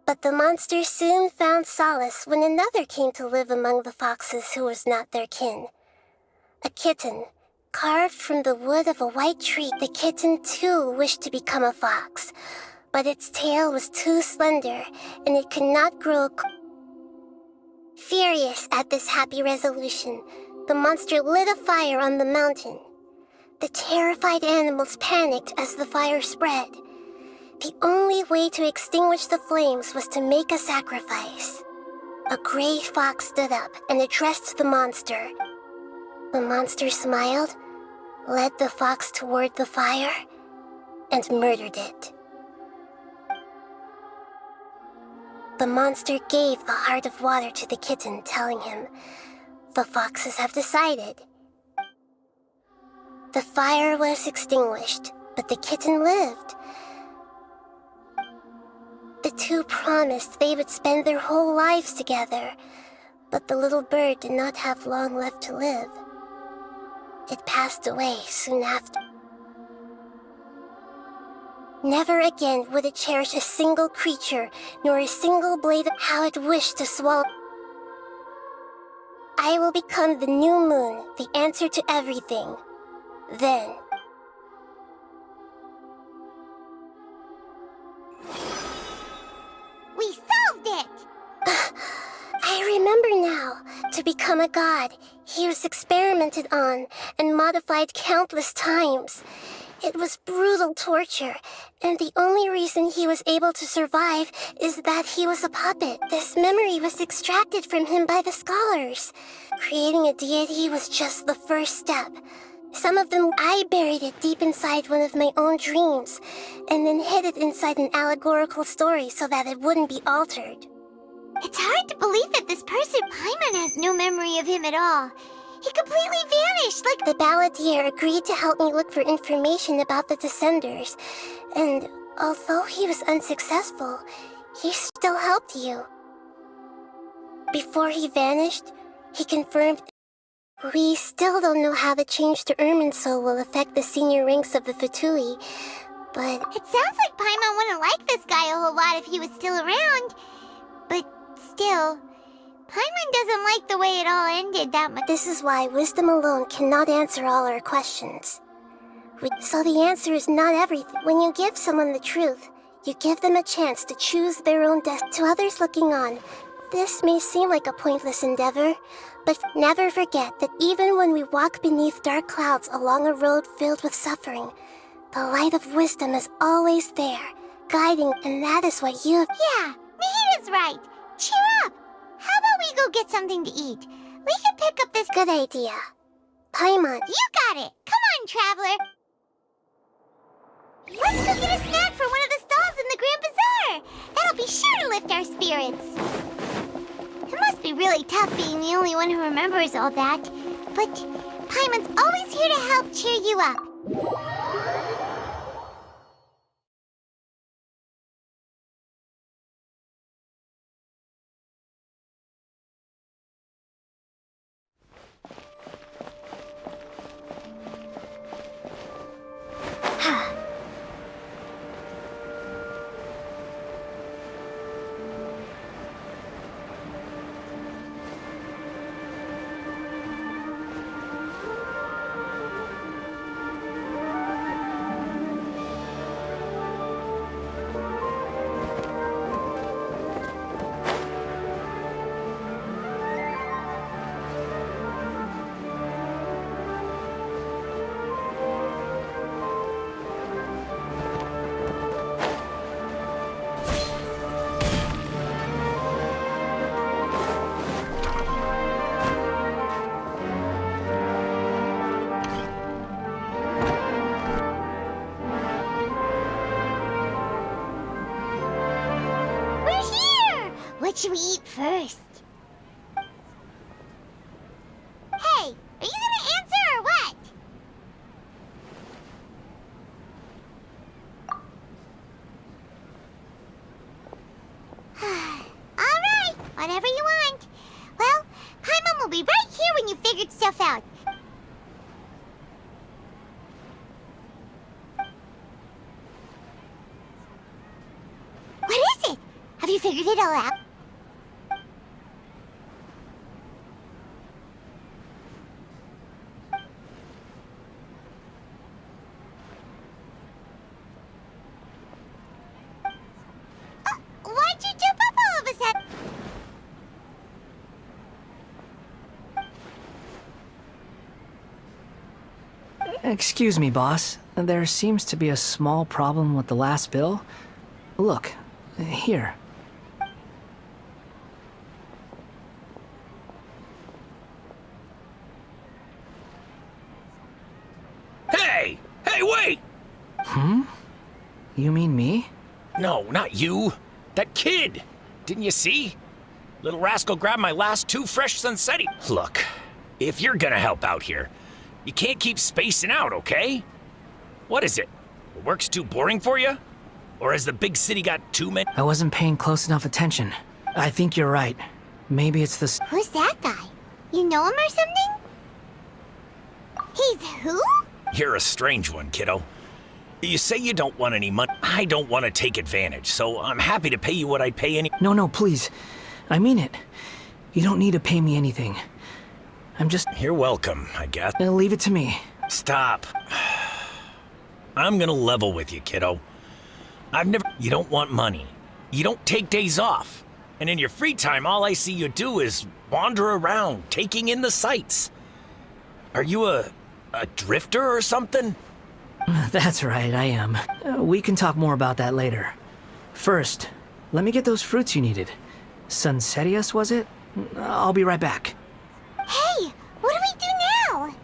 But the monster soon found solace when another came to live among the foxes who was not their kin. A kitten, carved from the wood of a white tree. The kitten too wished to become a fox, but its tail was too slender and it could not grow. Furious at this happy resolution, the monster lit a fire on the mountain. The terrified animals panicked as the fire spread. The only way to extinguish the flames was to make a sacrifice. A gray fox stood up and addressed the monster. The monster smiled, led the fox toward the fire, and murdered it. The monster gave the heart of water to the kitten, telling him, "The foxes have decided." The fire was extinguished, but the kitten lived. The two promised they would spend their whole lives together, but the little bird did not have long left to live. It passed away soon after. Never again would it cherish a single creature, nor a single blade of how it wished to swallow. I will become the new moon, the answer to everything. Then. We solved it! I remember now. To become a god, he was experimented on and modified countless times. It was brutal torture, and the only reason he was able to survive is that he was a puppet. This memory was extracted from him by the scholars. Creating a deity was just the first step. Some of them, I buried it deep inside one of my own dreams, and then hid it inside an allegorical story so that it wouldn't be altered. It's hard to believe that this person, Paimon, has no memory of him at all. He completely vanished, like— The balladeer agreed to help me look for information about the Descenders, and although he was unsuccessful, he still helped you. Before he vanished, he confirmed— We still don't know how the change to Jourdwłoyd will affect the senior ranks of the Fatui, but— It sounds like Paimon wouldn't like this guy a whole lot if he was still around. But still, Paimon doesn't like the way it all ended that much. This is why wisdom alone cannot answer all our questions. So the answer is not everything. When you give someone the truth, you give them a chance to choose their own destiny. To others looking on, this may seem like a pointless endeavor, but never forget that even when we walk beneath dark clouds along a road filled with suffering, the light of wisdom is always there, guiding, and that is what you have— Yeah, Nahita's right. Cheer up. How about we go get something to eat? We can pick up this— Good idea. Paimon. You got it. Come on, traveler. Let's go get a snack from one of the stalls in the Grand Bazaar. That'll be sure to lift our spirits. It must be really tough being the only one who remembers all that. But Paimon's always here to help cheer you up. What should we eat first? Hey, are you gonna answer or what? Alright, whatever you want. Well, Paimon will be right here when you figured stuff out. What is it? Have you figured it all out? Why'd you jump up all of a sudden? Excuse me, boss. There seems to be a small problem with the last bill. Look, here. not you. That kid. Didn't you see? Little rascal grabbed my last 2 fresh sunsetti. Look, if you're gonna help out here, you can't keep spacing out, okay? What is it? Work's too boring for you? Or has the big city got too many? I wasn't paying close enough attention. I think you're right. Maybe it's the... Who's that guy? You know him or something? He's who? You're a strange one, kiddo. You say you don't want any money. I don't want to take advantage, so I'm happy to pay you what I'd pay any... No, please. I mean it. You don't need to pay me anything. I'm just... You're welcome, I guess. Leave it to me. Stop. I'm gonna level with you, kiddo. You don't want money. You don't take days off. And in your free time, all I see you do is wander around, taking in the sights. Are you a drifter or something? That's right, I am. We can talk more about that later. First, let me get those fruits you needed. Sunsettius, was it? I'll be right back. Hey, what do we do now?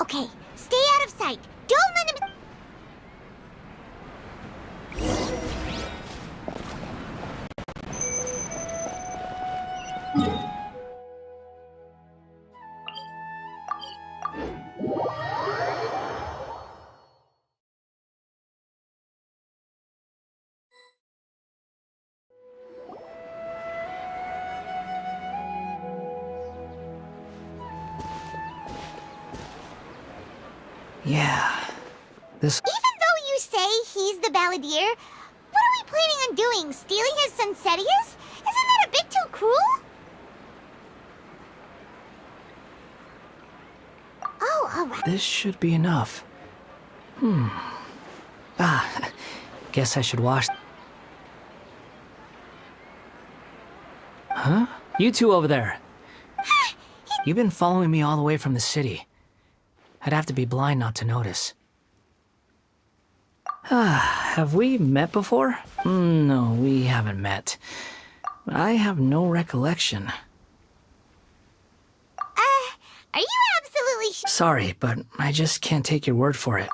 Okay, stay out of sight. Don't let him... Yeah, this... Even though you say he's the balladeer, what are we planning on doing? Stealing his sunsettias? Isn't that a bit too cruel? Oh, alright. This should be enough. Guess I should wash... Huh? You two over there. You've been following me all the way from the city. I'd have to be blind not to notice. Have we met before? No, we haven't met. I have no recollection. Are you absolutely Sorry, but I just can't take your word for it.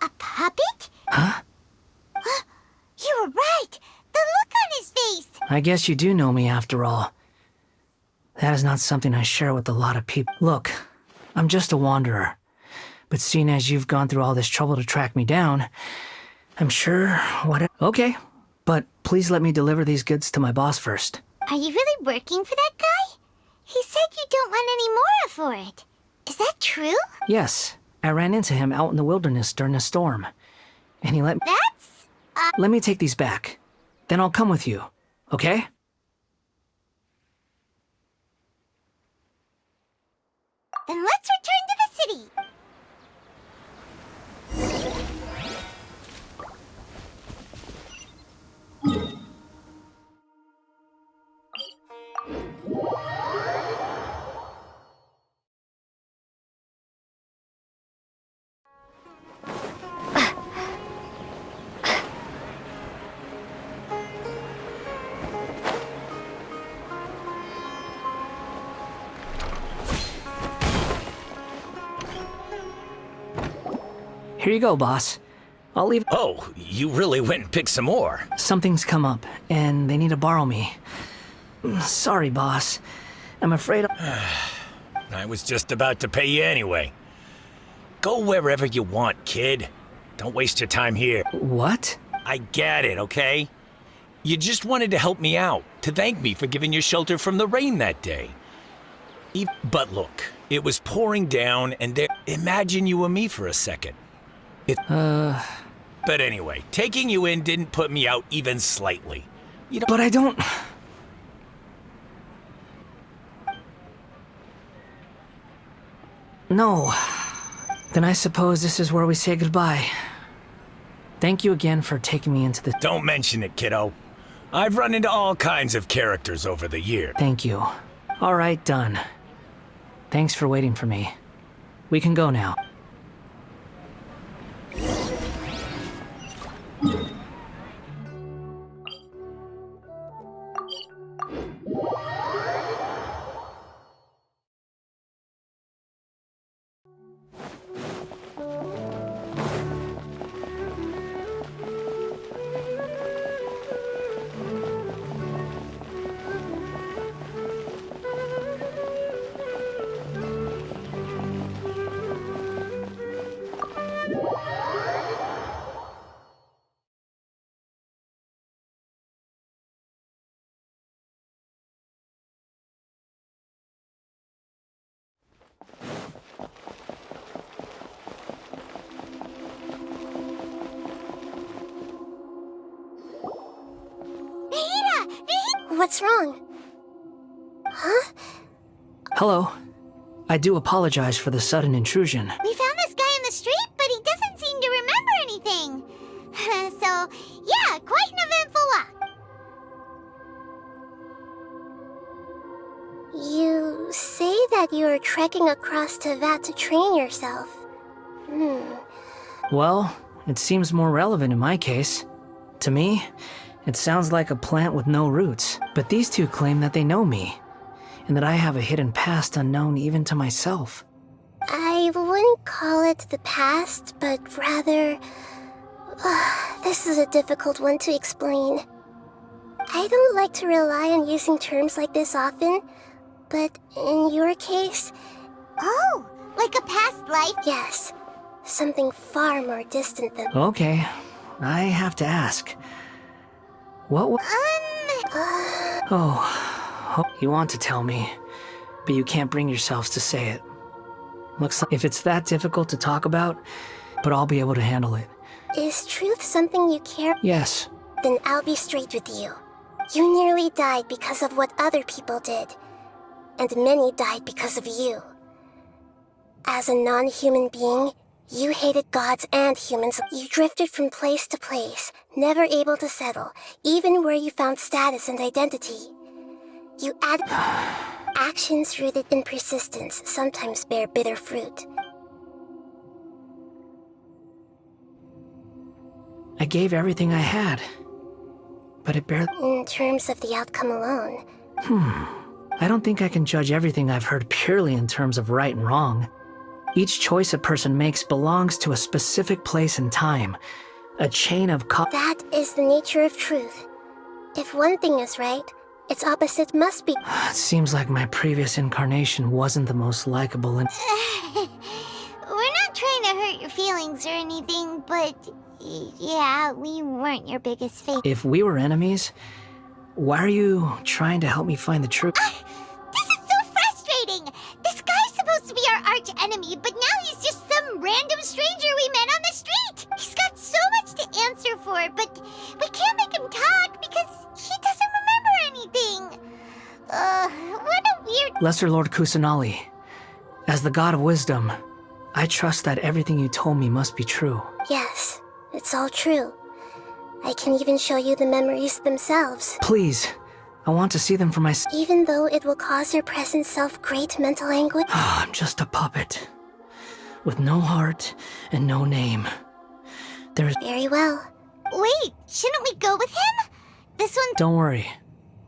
a puppet? Huh? You were right! The look on his face! I guess you do know me after all. That is not something I share with a lot of people. Look, I'm just a wanderer. But seeing as you've gone through all this trouble to track me down, I'm sure Okay, but please let me deliver these goods to my boss first. Are you really working for that guy? He said you don't want any more for it. Is that true? Yes, I ran into him out in the wilderness during a storm. And he let me... That's... Let me take these back. Then I'll come with you, okay? Then let's return to the city. Here you go, boss. I'll leave... Oh, you really went and picked some more. Something's come up, and they need to borrow me. Sorry, boss. I'm afraid... I was just about to pay you anyway. Go wherever you want, kid. Don't waste your time here. What? I get it, okay? You just wanted to help me out, to thank me for giving you shelter from the rain that day. But look, it was pouring down, and imagine you and me for a second. But anyway, taking you in didn't put me out even slightly. But I don't... No. Then I suppose this is where we say goodbye. Thank you again for taking me into the... Don't mention it, kiddo. I've run into all kinds of characters over the years. Thank you. All right, done. Thanks for waiting for me. We can go now. What's wrong? Huh? Hello. I do apologize for the sudden intrusion. We found this guy in the street, but he doesn't seem to remember anything. So, yeah, quite an eventful walk. You say that you are trekking across Teyvat to train yourself. Well, it seems more relevant in my case. To me, it sounds like a plant with no roots. But these two claim that they know me, and that I have a hidden past unknown even to myself. I wouldn't call it the past, but rather... this is a difficult one to explain. I don't like to rely on using terms like this often, but in your case... Oh, like a past life? Yes, something far more distant than... Okay, I have to ask. What Oh, you want to tell me, but you can't bring yourselves to say it. Looks like if it's that difficult to talk about, but I'll be able to handle it. Is truth something you care? Yes. Then I'll be straight with you. You nearly died because of what other people did, and many died because of you. As a non-human being, you hated gods and humans. You drifted from place to place, never able to settle, even where you found status and identity. You add actions rooted in persistence sometimes bear bitter fruit. I gave everything I had, but it barely... In terms of the outcome alone. I don't think I can judge everything I've heard purely in terms of right and wrong. Each choice a person makes belongs to a specific place and time. A chain of That is the nature of truth. If one thing is right, its opposite must be... It seems like my previous incarnation wasn't the most likable and... We're not trying to hurt your feelings or anything, but... yeah, we weren't your biggest fan. If we were enemies, why are you trying to help me find the truth? This is so frustrating! This guy's supposed to be our arch enemy, but now he's just some random stranger we met on the street! He's got so much to answer for, but we can't make him talk because he doesn't remember anything! What a weird... Lesser Lord Kusanali, as the god of wisdom, I trust that everything you told me must be true. Yes, it's all true. I can even show you the memories themselves. Please, I want to see them for myself. Even though it will cause your present self great mental anguish. I'm just a puppet, with no heart and no name. There's... Very well. Wait, shouldn't we go with him? This one... Don't worry.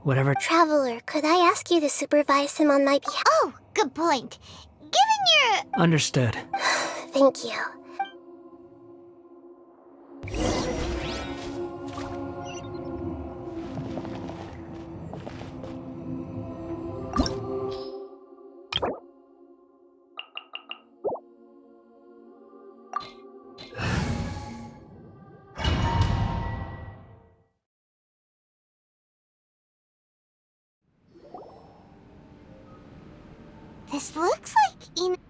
Whatever... Traveler, could I ask you to supervise him on my behalf? Oh, good point. Given your... Understood. Thank you. This looks like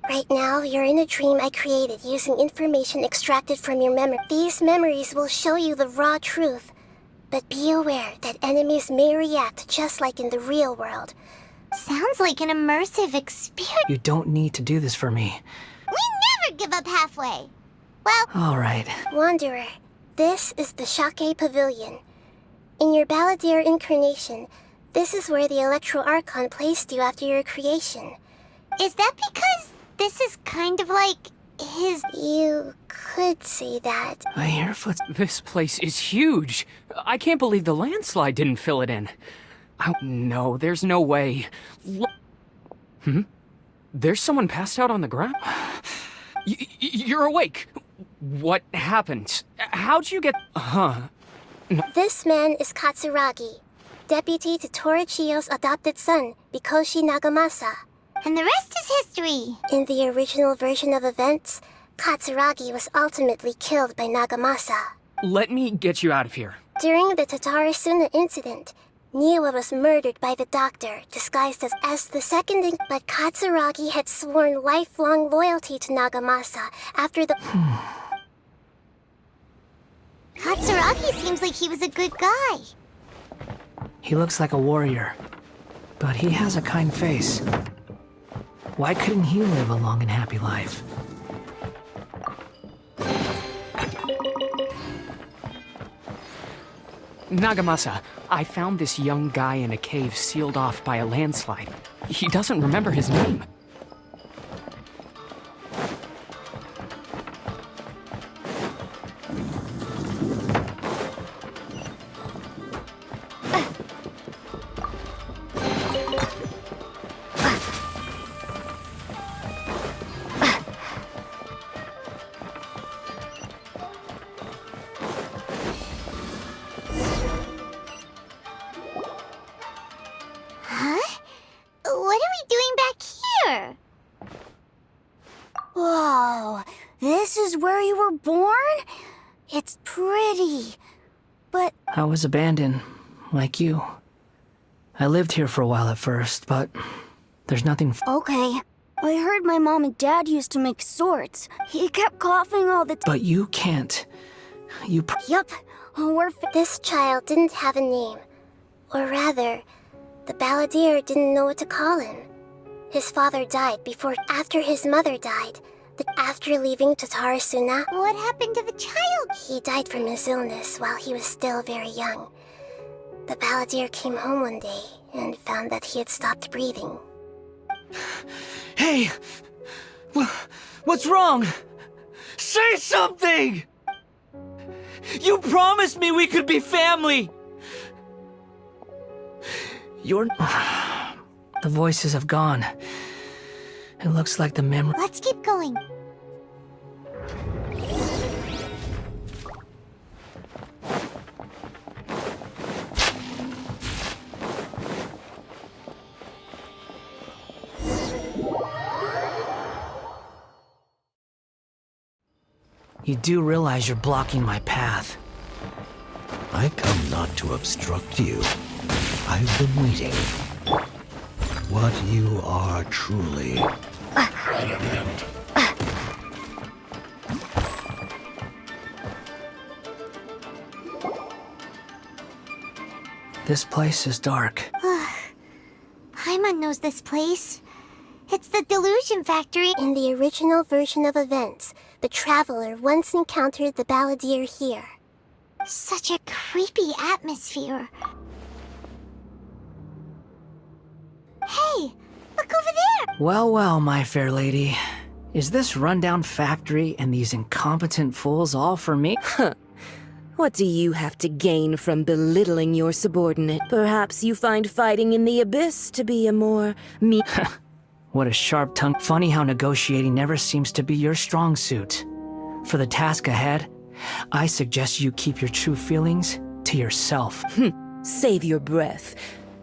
Right now, you're in a dream I created using information extracted from your memory. These memories will show you the raw truth. But be aware that enemies may react just like in the real world. Sounds like an immersive experience. You don't need to do this for me. We never give up halfway. Well... All right. Wanderer, this is the Ɂᴏ Pavilion. In your Balladeer incarnation, this is where the Electro Archon placed you after your creation. Is that because this is kind of like his... You could say that. I hear foot... This place is huge. I can't believe the landslide didn't fill it in. No, there's no way. There's someone passed out on the ground? You're awake. What happened? How'd you get... No. This man is Katsuragi, deputy to Torichiyo's adopted son, Mikoshi Nagamasa. And the rest is history. In the original version of events, Katsuragi was ultimately killed by Nagamasa. Let me get you out of here. During the Âᴏᴜ incident, Něᴏ was murdered by the doctor, disguised as the second but Katsuragi had sworn lifelong loyalty to Nagamasa after the... Katsuragi seems like he was a good guy. He looks like a warrior, but he has a kind face. Why couldn't he live a long and happy life? Nagamasa, I found this young guy in a cave sealed off by a landslide. He doesn't remember his name. What are we doing back here? Whoa, this is where you were born? It's pretty, but... I was abandoned, like you. I lived here for a while at first, but there's nothing... Okay, I heard my mom and dad used to make swords. He kept coughing all the time. But you can't. Yup, this child didn't have a name. Or rather, the balladeer didn't know what to call him. His father died after his mother died. After leaving Âᴏᴜ, What happened to the child? He died from his illness while he was still very young. The balladeer came home one day and found that he had stopped breathing. Hey! What's wrong? Say something! You promised me we could be family! You're... The voices have gone. It looks like the memory... Let's keep going. You do realize you're blocking my path. I come not to obstruct you. I've been waiting. What you are truly... This place is dark. Paimon knows this place. It's the Delusion Factory. In the original version of events, the Traveler once encountered the balladeer here. Such a creepy atmosphere. Hey, look over there! Well, well, my fair lady. Is this rundown factory and these incompetent fools all for me? Huh. What do you have to gain from belittling your subordinate? Perhaps you find fighting in the abyss to be a more What a sharp tongue. Funny how negotiating never seems to be your strong suit. For the task ahead, I suggest you keep your true feelings to yourself. Save your breath.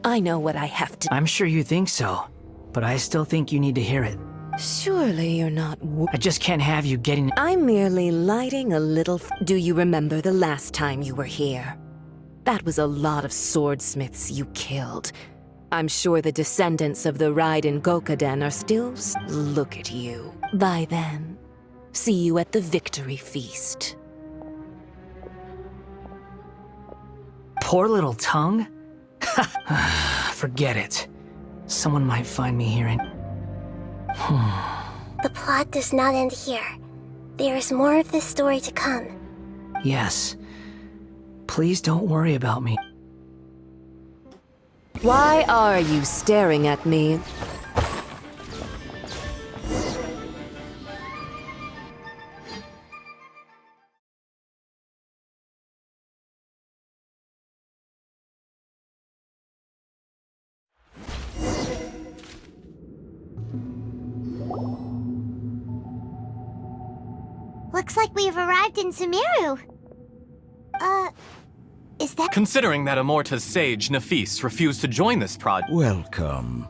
I know what I have to... I'm sure you think so, but I still think you need to hear it. Surely you're not... I just can't have you getting... I'm merely lighting a little... Do you remember the last time you were here? That was a lot of swordsmiths you killed. I'm sure the descendants of the Raiden Gokuden are still... Look at you. By then, see you at the victory feast. Poor little tongue? Forget it. Someone might find me here and... The plot does not end here. There is more of this story to come. Yes. Please don't worry about me. Why are you staring at me? Looks like we've arrived in Sumeru. Is that... Considering that Amorta's sage, Něᴏᴜ, refused to join this project... Welcome.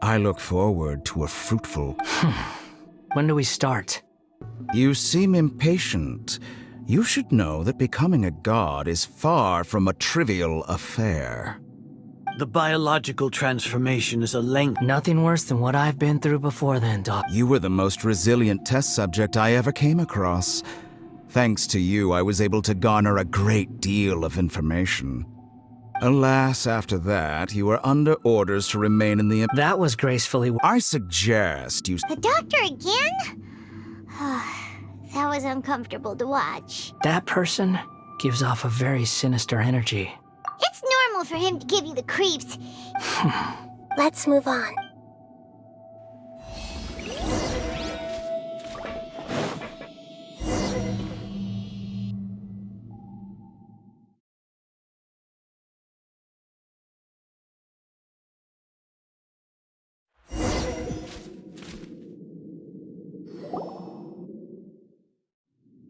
I look forward to a fruitful... When do we start? You seem impatient. You should know that becoming a god is far from a trivial affair. The biological transformation is a length. Nothing worse than what I've been through before then, Doc. You were the most resilient test subject I ever came across. Thanks to you, I was able to garner a great deal of information. Alas, after that, you were under orders to remain in the... That was gracefully... I suggest you... The doctor again? That was uncomfortable to watch. That person gives off a very sinister energy. It's normal for him to give you the creeps. Let's move on.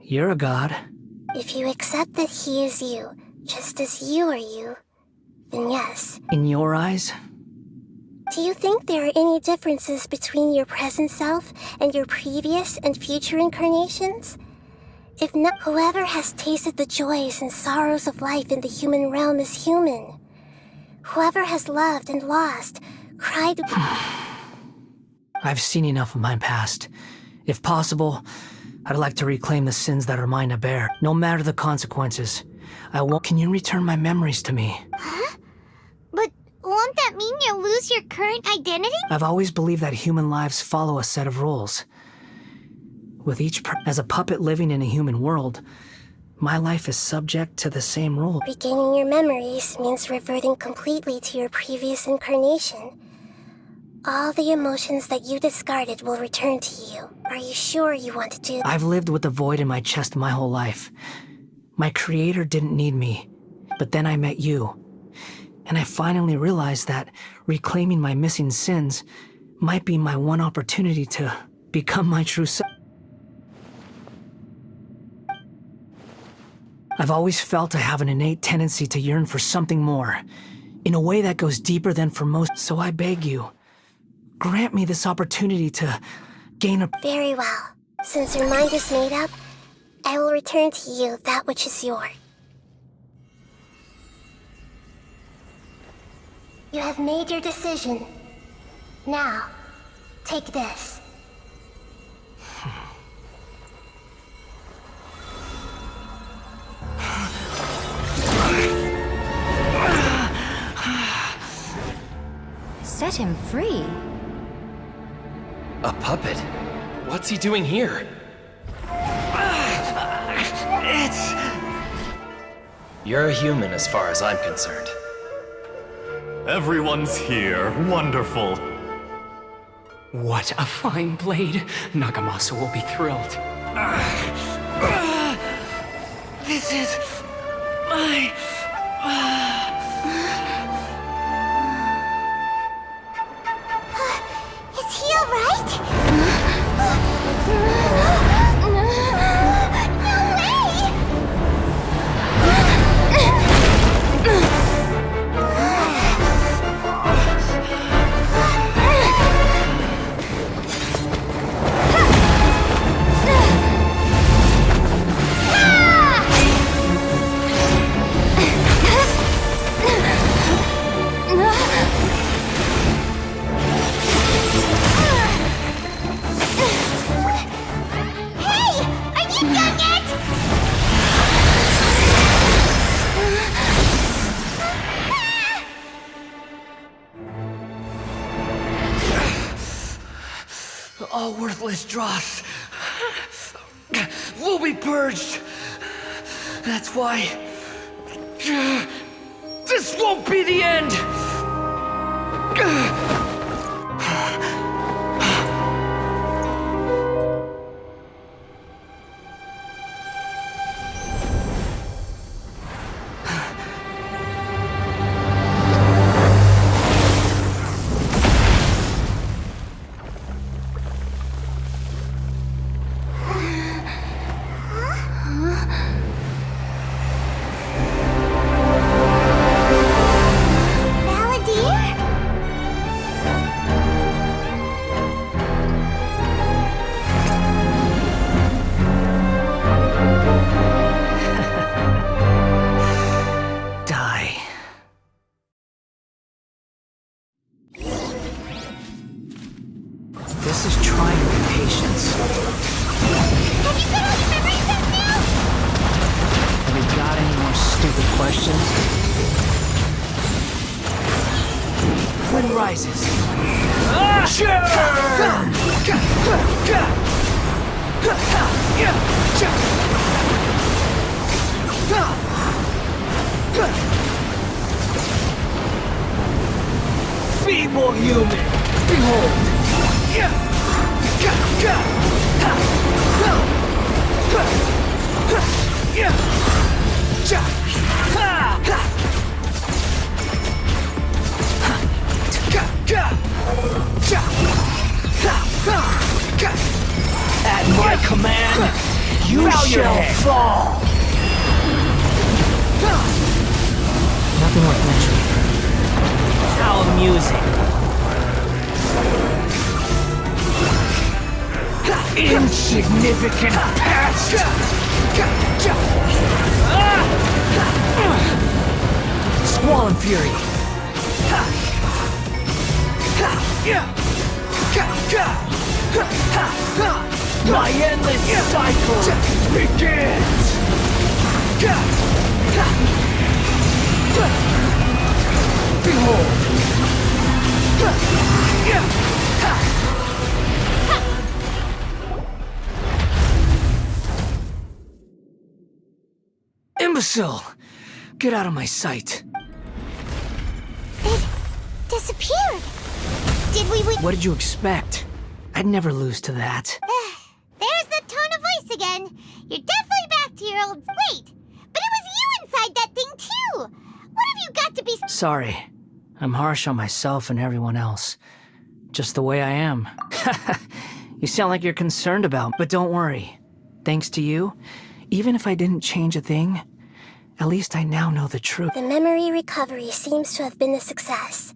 You're a god. If you accept that he is you, just as you are you, then yes. In your eyes? Do you think there are any differences between your present self and your previous and future incarnations? If not, whoever has tasted the joys and sorrows of life in the human realm is human. Whoever has loved and lost, cried... I've seen enough of my past. If possible, I'd like to reclaim the sins that are mine to bear, no matter the consequences. I won't... Can you return my memories to me? Huh? But won't that mean you'll lose your current identity? I've always believed that human lives follow a set of rules. With as a puppet living in a human world, my life is subject to the same rule. Regaining your memories means reverting completely to your previous incarnation. All the emotions that you discarded will return to you. Are you sure you want to do that? I've lived with a void in my chest my whole life. My creator didn't need me, but then I met you. And I finally realized that reclaiming my missing sins might be my one opportunity to become my true self. I've always felt I have an innate tendency to yearn for something more, in a way that goes deeper than for most. So I beg you, grant me this opportunity to gain a... Very well. Since your mind is made up, I will return to you that which is yours. You have made your decision. Now, take this. Set him free? A puppet? What's he doing here? You're a human as far as I'm concerned. Everyone's here. Wonderful. What a fine blade. Nagamasa will be thrilled. This is my... Is he alright? All worthless dross will be purged. That's why this won't be the end. questions. Wind rises. Be more human! Behold! At my command, you shall fall! Nothing worth mentioning. How amusing. Insignificant pest! Squall Fury. My endless cycle begins! Behold! Imbecile! Get out of my sight. It disappeared. Did we What did you expect? I'd never lose to that. There's the tone of voice again. You're definitely back to your old... Wait, but it was you inside that thing too. What have you got to be... Sorry. I'm harsh on myself and everyone else. Just the way I am. You sound like you're concerned about me, but don't worry. Thanks to you, even if I didn't change a thing, at least I now know the truth. The memory recovery seems to have been a success.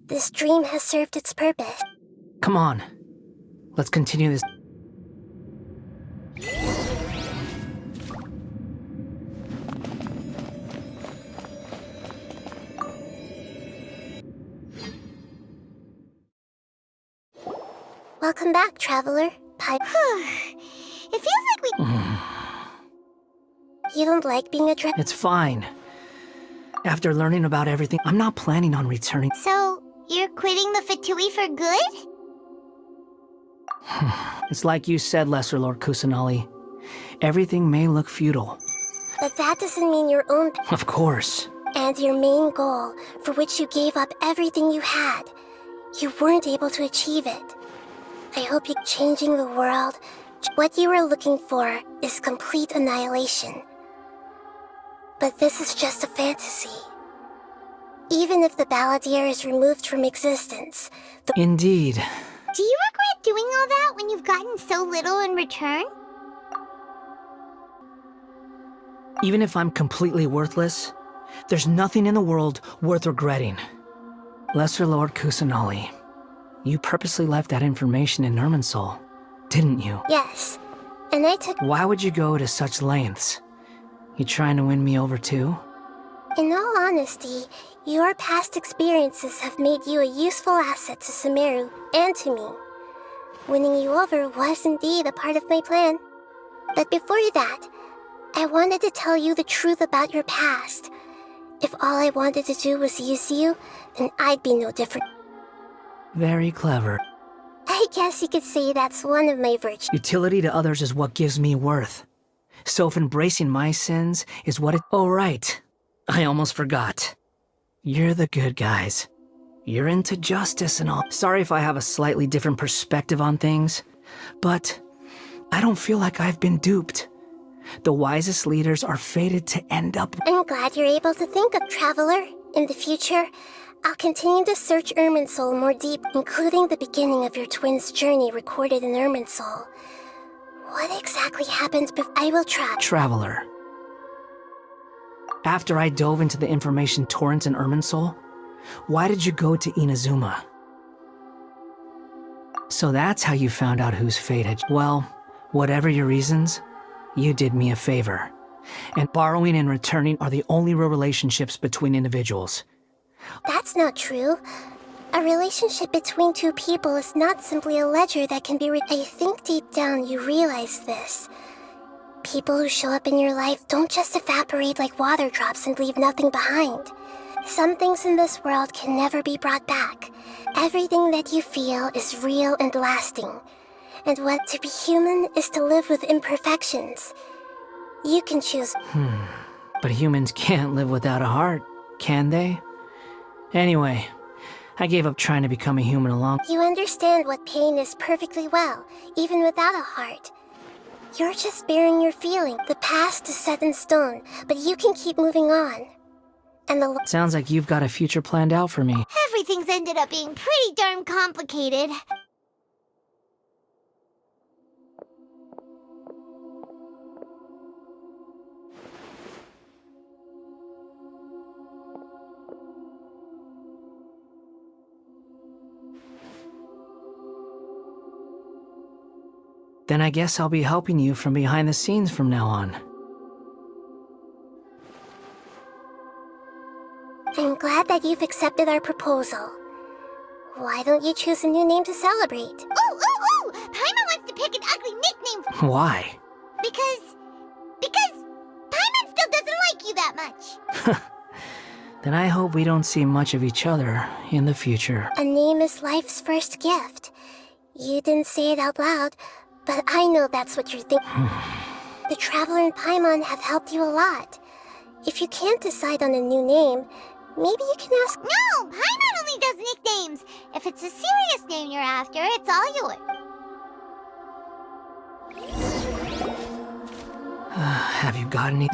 This dream has served its purpose. Come on. Let's continue this. Welcome back, traveler. It feels like we... You don't like being a It's fine. After learning about everything, I'm not planning on returning. So, you're quitting the Fatui for good? It's like you said, Lesser Lord Kusanali. Everything may look futile. But that doesn't mean your own... Of course. And your main goal, for which you gave up everything you had, you weren't able to achieve it. I hope you're changing the world. What you were looking for is complete annihilation. But this is just a fantasy. Even if the Balladeer is removed from existence... Indeed. Do you regret doing all that when you've gotten so little in return? Even if I'm completely worthless, there's nothing in the world worth regretting. Lesser Lord Kusanali, you purposely left that information in Irminsul, didn't you? Yes, and I took... Why would you go to such lengths? You trying to win me over too? In all honesty, your past experiences have made you a useful asset to Sumeru and to me. Winning you over was indeed a part of my plan. But before that, I wanted to tell you the truth about your past. If all I wanted to do was use you, then I'd be no different. Very clever. I guess you could say that's one of my virtues. Utility to others is what gives me worth. So if embracing my sins is what it... Oh, right. I almost forgot. You're the good guys. You're into justice and all. Sorry if I have a slightly different perspective on things, but I don't feel like I've been duped. The wisest leaders are fated to end up... I'm glad you're able to think of Traveler. In the future, I'll continue to search Irminsul more deep, including the beginning of your twins' journey recorded in Irminsul. What exactly happened I will try. Traveler. After I dove into the information torrents in Irminsul, why did you go to Inazuma? So that's how you found out whose fate had... Well, whatever your reasons, you did me a favor. And borrowing and returning are the only real relationships between individuals. That's not true. A relationship between two people is not simply a ledger that can be I think deep down you realize this. People who show up in your life don't just evaporate like water drops and leave nothing behind. Some things in this world can never be brought back. Everything that you feel is real and lasting. And what to be human is to live with imperfections. You can choose. But humans can't live without a heart, can they? Anyway, I gave up trying to become a human along. You understand what pain is perfectly well, even without a heart. You're just bearing your feeling. The past is set in stone, but you can keep moving on. And the Sounds like you've got a future planned out for me. Everything's ended up being pretty darn complicated. Then I guess I'll be helping you from behind the scenes from now on. I'm glad that you've accepted our proposal. Why don't you choose a new name to celebrate? Ooh! Paimon wants to pick an ugly nickname. Why? Because Paimon still doesn't like you that much. Then I hope we don't see much of each other in the future. A name is life's first gift. You didn't say it out loud, but I know that's what you're thinking. The Traveler and Paimon have helped you a lot. If you can't decide on a new name, maybe you can ask— No! Paimon only does nicknames! If it's a serious name you're after, it's all yours. Have you got any?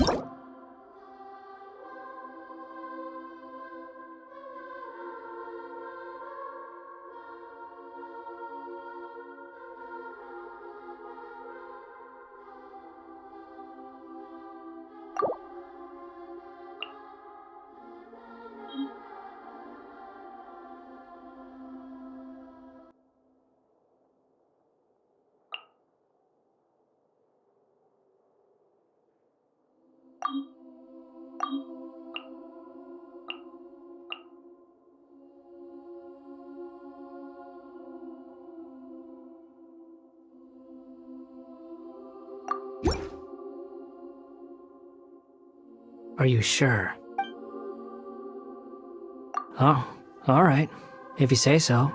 Are you sure? Oh, all right. If you say so.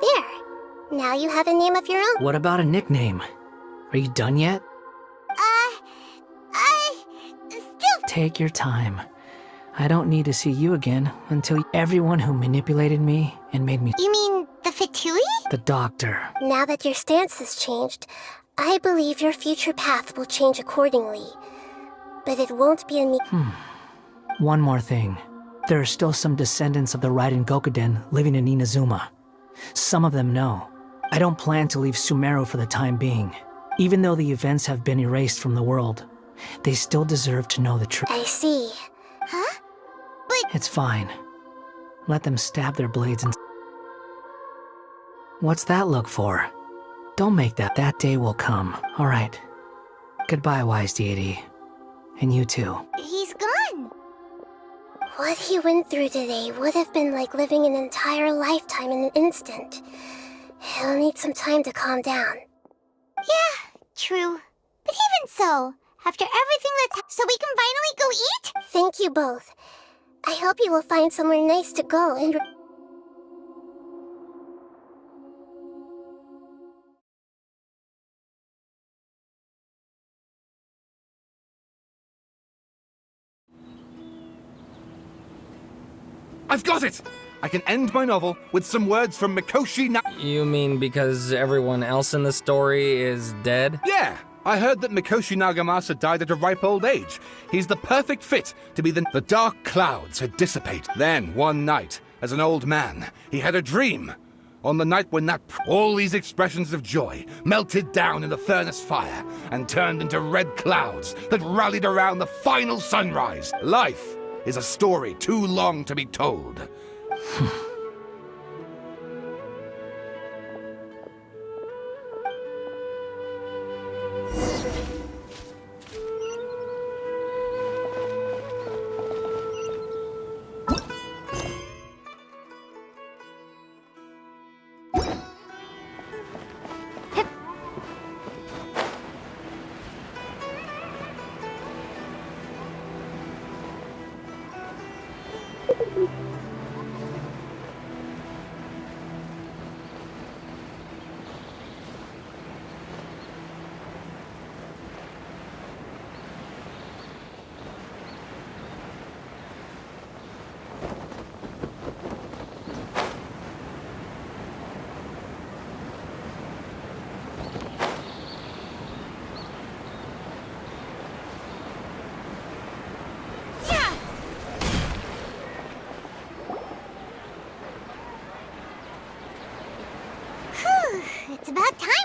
There. Now you have a name of your own. What about a nickname? Are you done yet? Still. Take your time. I don't need to see you again until everyone who manipulated me and made me— You mean the Fatui? The doctor. Now that your stance has changed, I believe your future path will change accordingly. But it won't be a me— One more thing. There are still some descendants of the Raiden Gokuden living in Inazuma. Some of them know. I don't plan to leave Sumeru for the time being. Even though the events have been erased from the world, they still deserve to know the truth. I see. Huh? But— It's fine. Let them stab their blades and— What's that look for? Don't make that. That day will come. All right. Goodbye, wise deity. And you too. He's gone. What he went through today would have been like living an entire lifetime in an instant. He'll need some time to calm down. Yeah, true. But even so, after everything that's— So we can finally go eat? Thank you both. I hope you will find somewhere nice to go and— I've got it! I can end my novel with some words from Mikoshi Na— You mean because everyone else in the story is dead? Yeah! I heard that Mikoshi Nagamasa died at a ripe old age. He's the perfect fit to be the— The dark clouds had dissipated. Then, one night, as an old man, he had a dream. On the night when all these expressions of joy melted down in the furnace fire and turned into red clouds that rallied around the final sunrise. Life is a story too long to be told.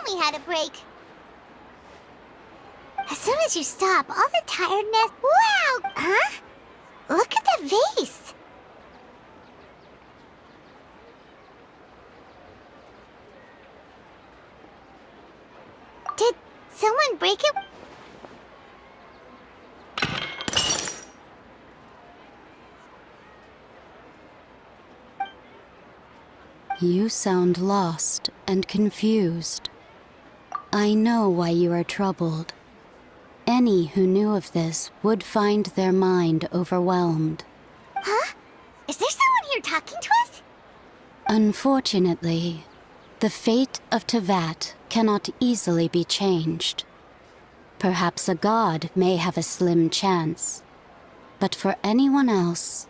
we had a break. As soon as you stop, all the tiredness... Wow! Huh? Look at that vase! Did someone break it? You sound lost and confused. I know why you are troubled. Any who knew of this would find their mind overwhelmed. Huh? Is there someone here talking to us? Unfortunately, the fate of Teyvat cannot easily be changed. Perhaps a god may have a slim chance, but for anyone else,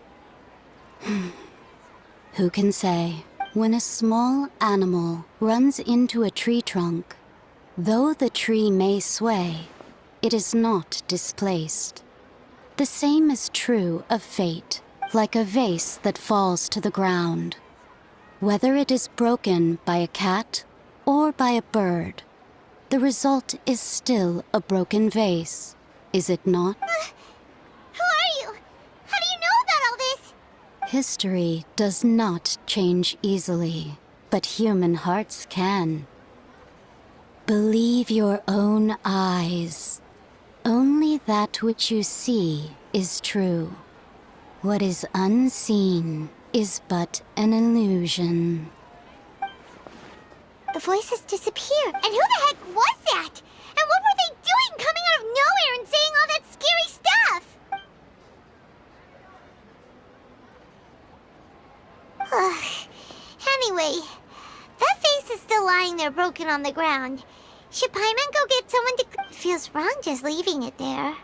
who can say? When a small animal runs into a tree trunk, though the tree may sway, it is not displaced. The same is true of fate, like a vase that falls to the ground. Whether it is broken by a cat or by a bird, the result is still a broken vase, is it not? Who are you? How do you know about all this? History does not change easily, but human hearts can. Believe your own eyes. Only that which you see is true. What is unseen is but an illusion. The voices disappeared. And who the heck was that? And what were they doing coming out of nowhere and saying all that scary stuff? Anyway, that face is still lying there broken on the ground. Should Paimon go get someone to... It feels wrong just leaving it there.